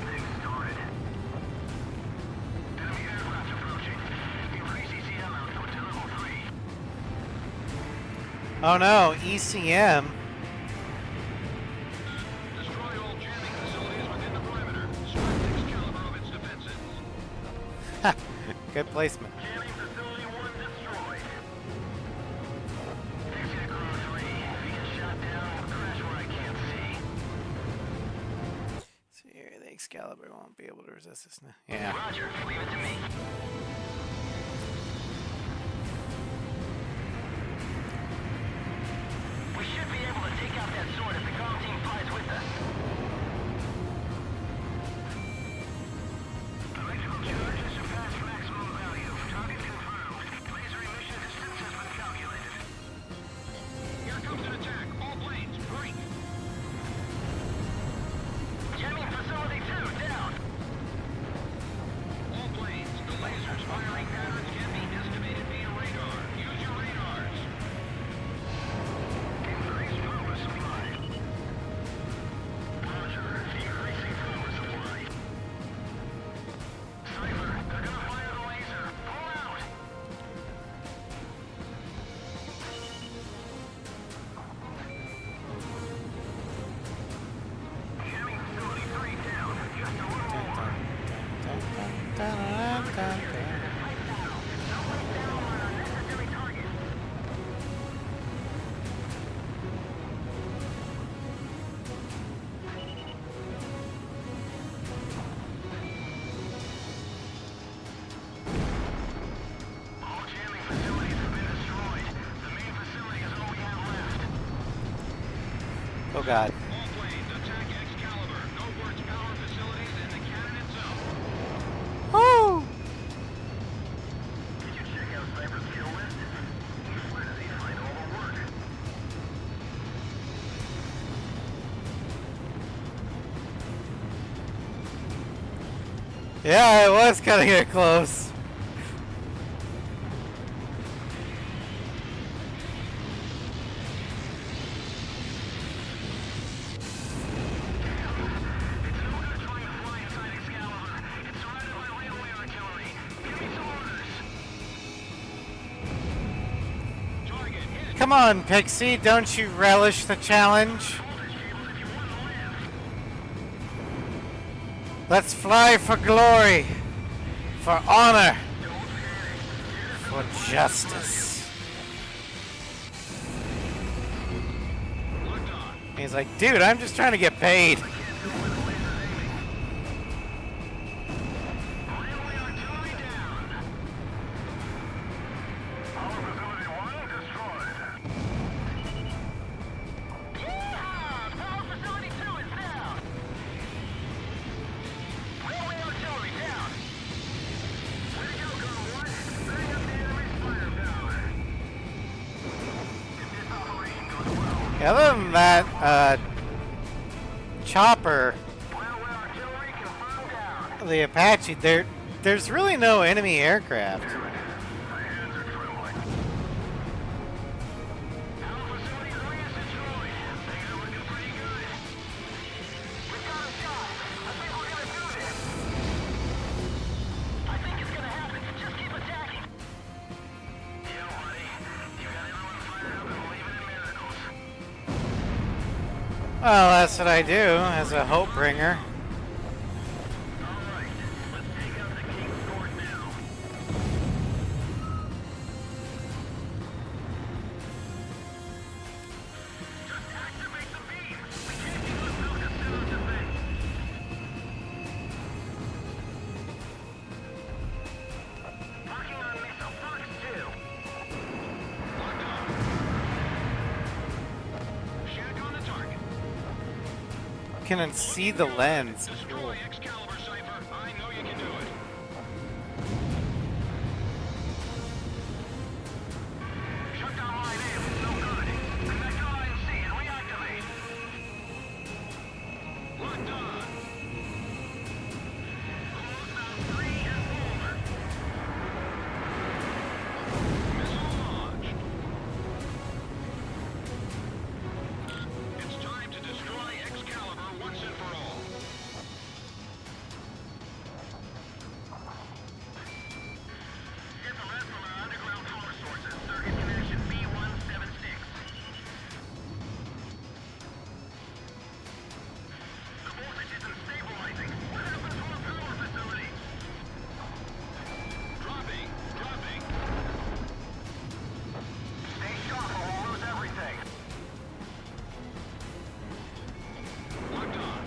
Things started. Enemy aircraft approaching. Increase ECM output to level 3. Oh no, ECM. Destroy all jamming facilities within the perimeter. Strip Excalibur of its defenses. Good placement. Jamming facility 1 destroyed. Exit Crew 3. If he gets shot down, we'll crash where I can't see. So here, the Excalibur won't be able to resist this now. Yeah. Roger, leave it to me. We should be able to take out that sword if the comm team flies with us. Oh god. All planes, attack Excalibur. Go for its power facilities and the cannon itself. Woo! Did you check out Sniper's kill list? Where did he find all the work? Yeah, it was cutting it close. Come on, Pixie, don't you relish the challenge? Let's fly for glory, for honor, for justice. He's like, dude, I'm just trying to get paid. Other than that, chopper, the Apache, there's really no enemy aircraft. Well, that's what I do as a hope bringer. Can see the lens. Cool. Excalibur, Cypher. I know you can do it. Shut down line A if it's no good. Connect to line C and reactivate. Locked on. Close down 3 and forward. Missile launched. It's time to destroy Excalibur once and for all. Infrared from our underground power sources. Circuit connection B176. The voltage isn't stabilizing. What happened to our power facility? Dropping. Stay sharp or we'll lose everything. Locked on.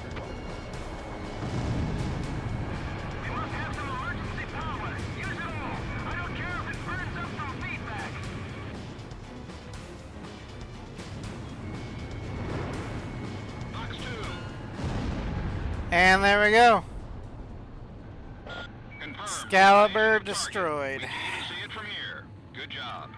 We must have some emergency power. Use it all. I don't care if it burns up from feedback. Box 2. And there we go. Confirmed. Excalibur Target. destroyed. We can even see it from here. Good job.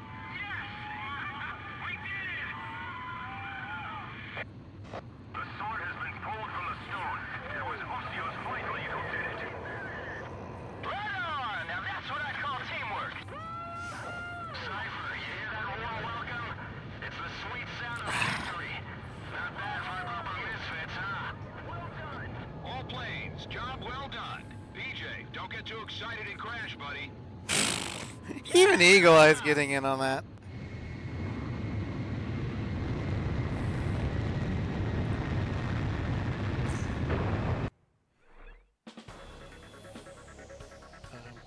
The sword has been pulled from the stone. It was Osseo's vital eagle did it. Right on! Now that's what I call teamwork. Cypher, you hear that warm welcome? It's the sweet sound of victory. Not bad for a group of misfits, huh? Well done. All planes, job well done. PJ, don't get too excited and crash, buddy. Even Eagle Eye's getting in on that.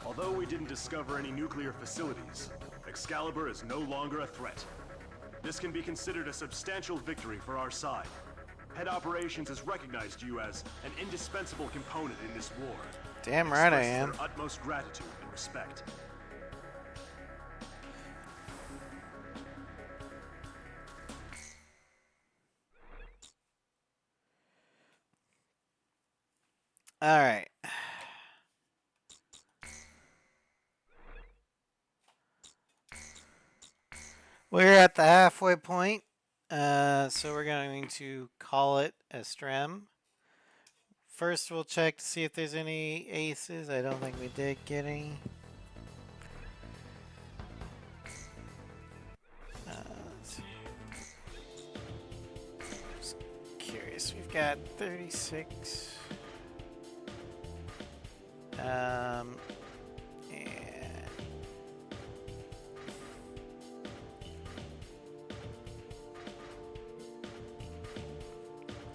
Although we didn't discover any nuclear facilities, Excalibur is no longer a threat. This can be considered a substantial victory for our side. Head Operations has recognized you as an indispensable component in this war. Damn right I Expresses am. their utmost gratitude and respect. All right. We're at the halfway point, so we're going to call it a strem. First, we'll check to see if there's any aces. I don't think we did get any. Let's see. Just curious. We've got 36. And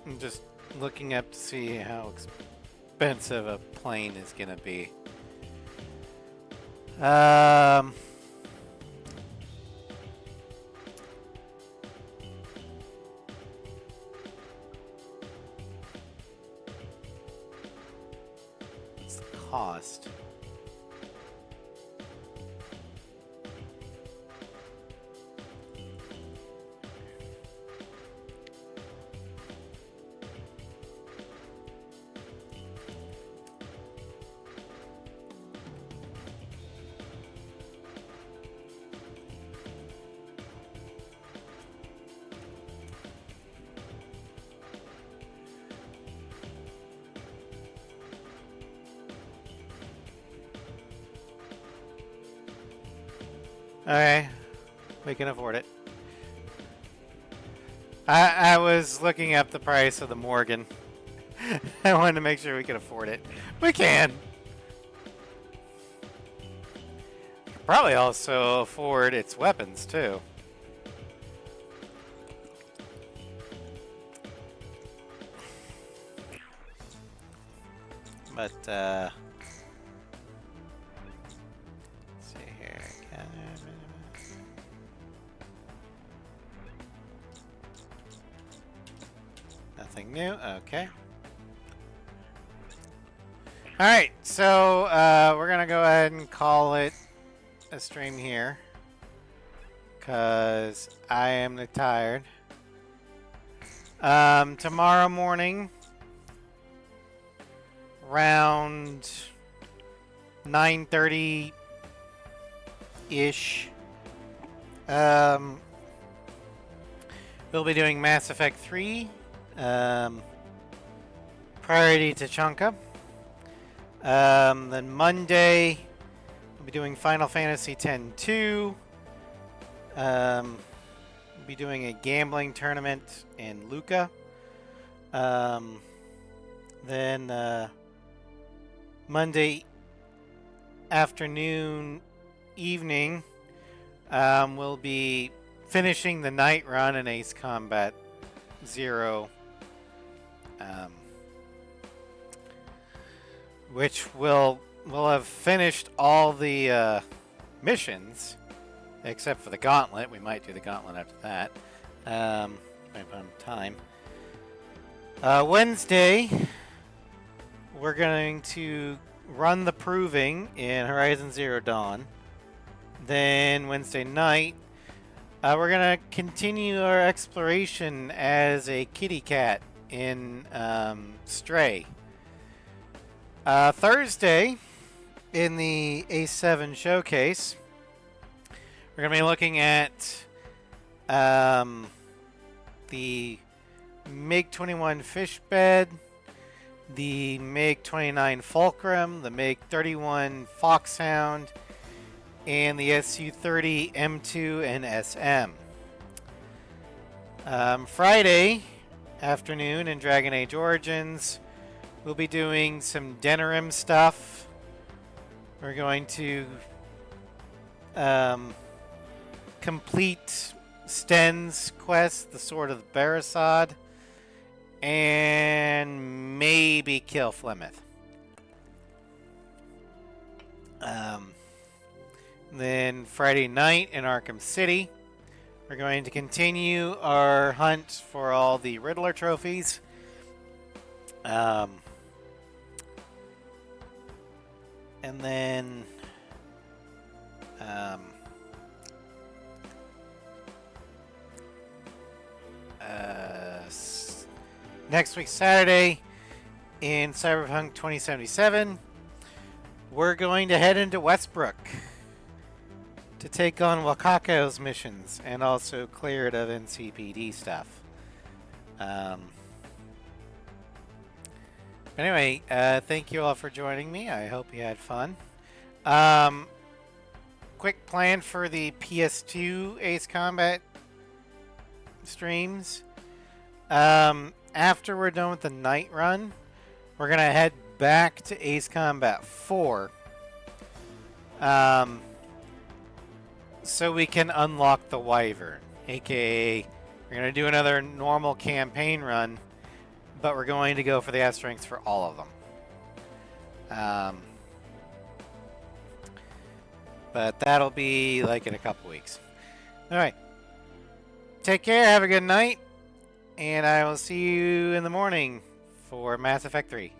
I'm just looking up to see how expensive a plane is going to be. What's the cost? Okay, we can afford it. I was looking up the price of the Morgan. I wanted to make sure we could afford it. We can. Probably also afford its weapons too. But let's see here. Nothing new. Okay. All right. So we're gonna go ahead and call it a stream here, cause I am tired. Tomorrow morning, around 9:30 ish. We'll be doing Mass Effect 3. Priority to Chunka. Then Monday, we'll be doing Final Fantasy X-2. We'll be doing a gambling tournament in Luca. Then Monday afternoon, evening, we'll be finishing the night run in Ace Combat 0. Which will have finished all the missions, except for the gauntlet. We might do the gauntlet after that. Depending upon time. Wednesday, we're going to run the proving in Horizon Zero Dawn. Then Wednesday night, we're going to continue our exploration as a kitty cat in Stray. Thursday, in the A7 showcase, we're going to be looking at the MiG-21 Fishbed, the MiG-29 Fulcrum, the MiG-31 Foxhound, and the Su-30 M2 and SM. Friday afternoon in Dragon Age Origins, we'll be doing some Denerim stuff. We're going to complete Sten's quest, the Sword of the Barasad, and maybe kill Flemeth. Then Friday night in Arkham City, we're going to continue our hunt for all the Riddler trophies. And then next week, Saturday, in Cyberpunk 2077, we're going to head into Westbrook to take on Wakako's missions and also clear it of NCPD stuff. Anyway, thank you all for joining me. I hope you had fun. Quick plan for the PS2 Ace Combat streams. After we're done with the night run, we're going to head back to Ace Combat 4. So we can unlock the Wyvern. AKA, we're going to do another normal campaign run, but we're going to go for the S ranks for all of them. But that'll be like in a couple weeks. Alright. Take care, have a good night, and I will see you in the morning for Mass Effect 3.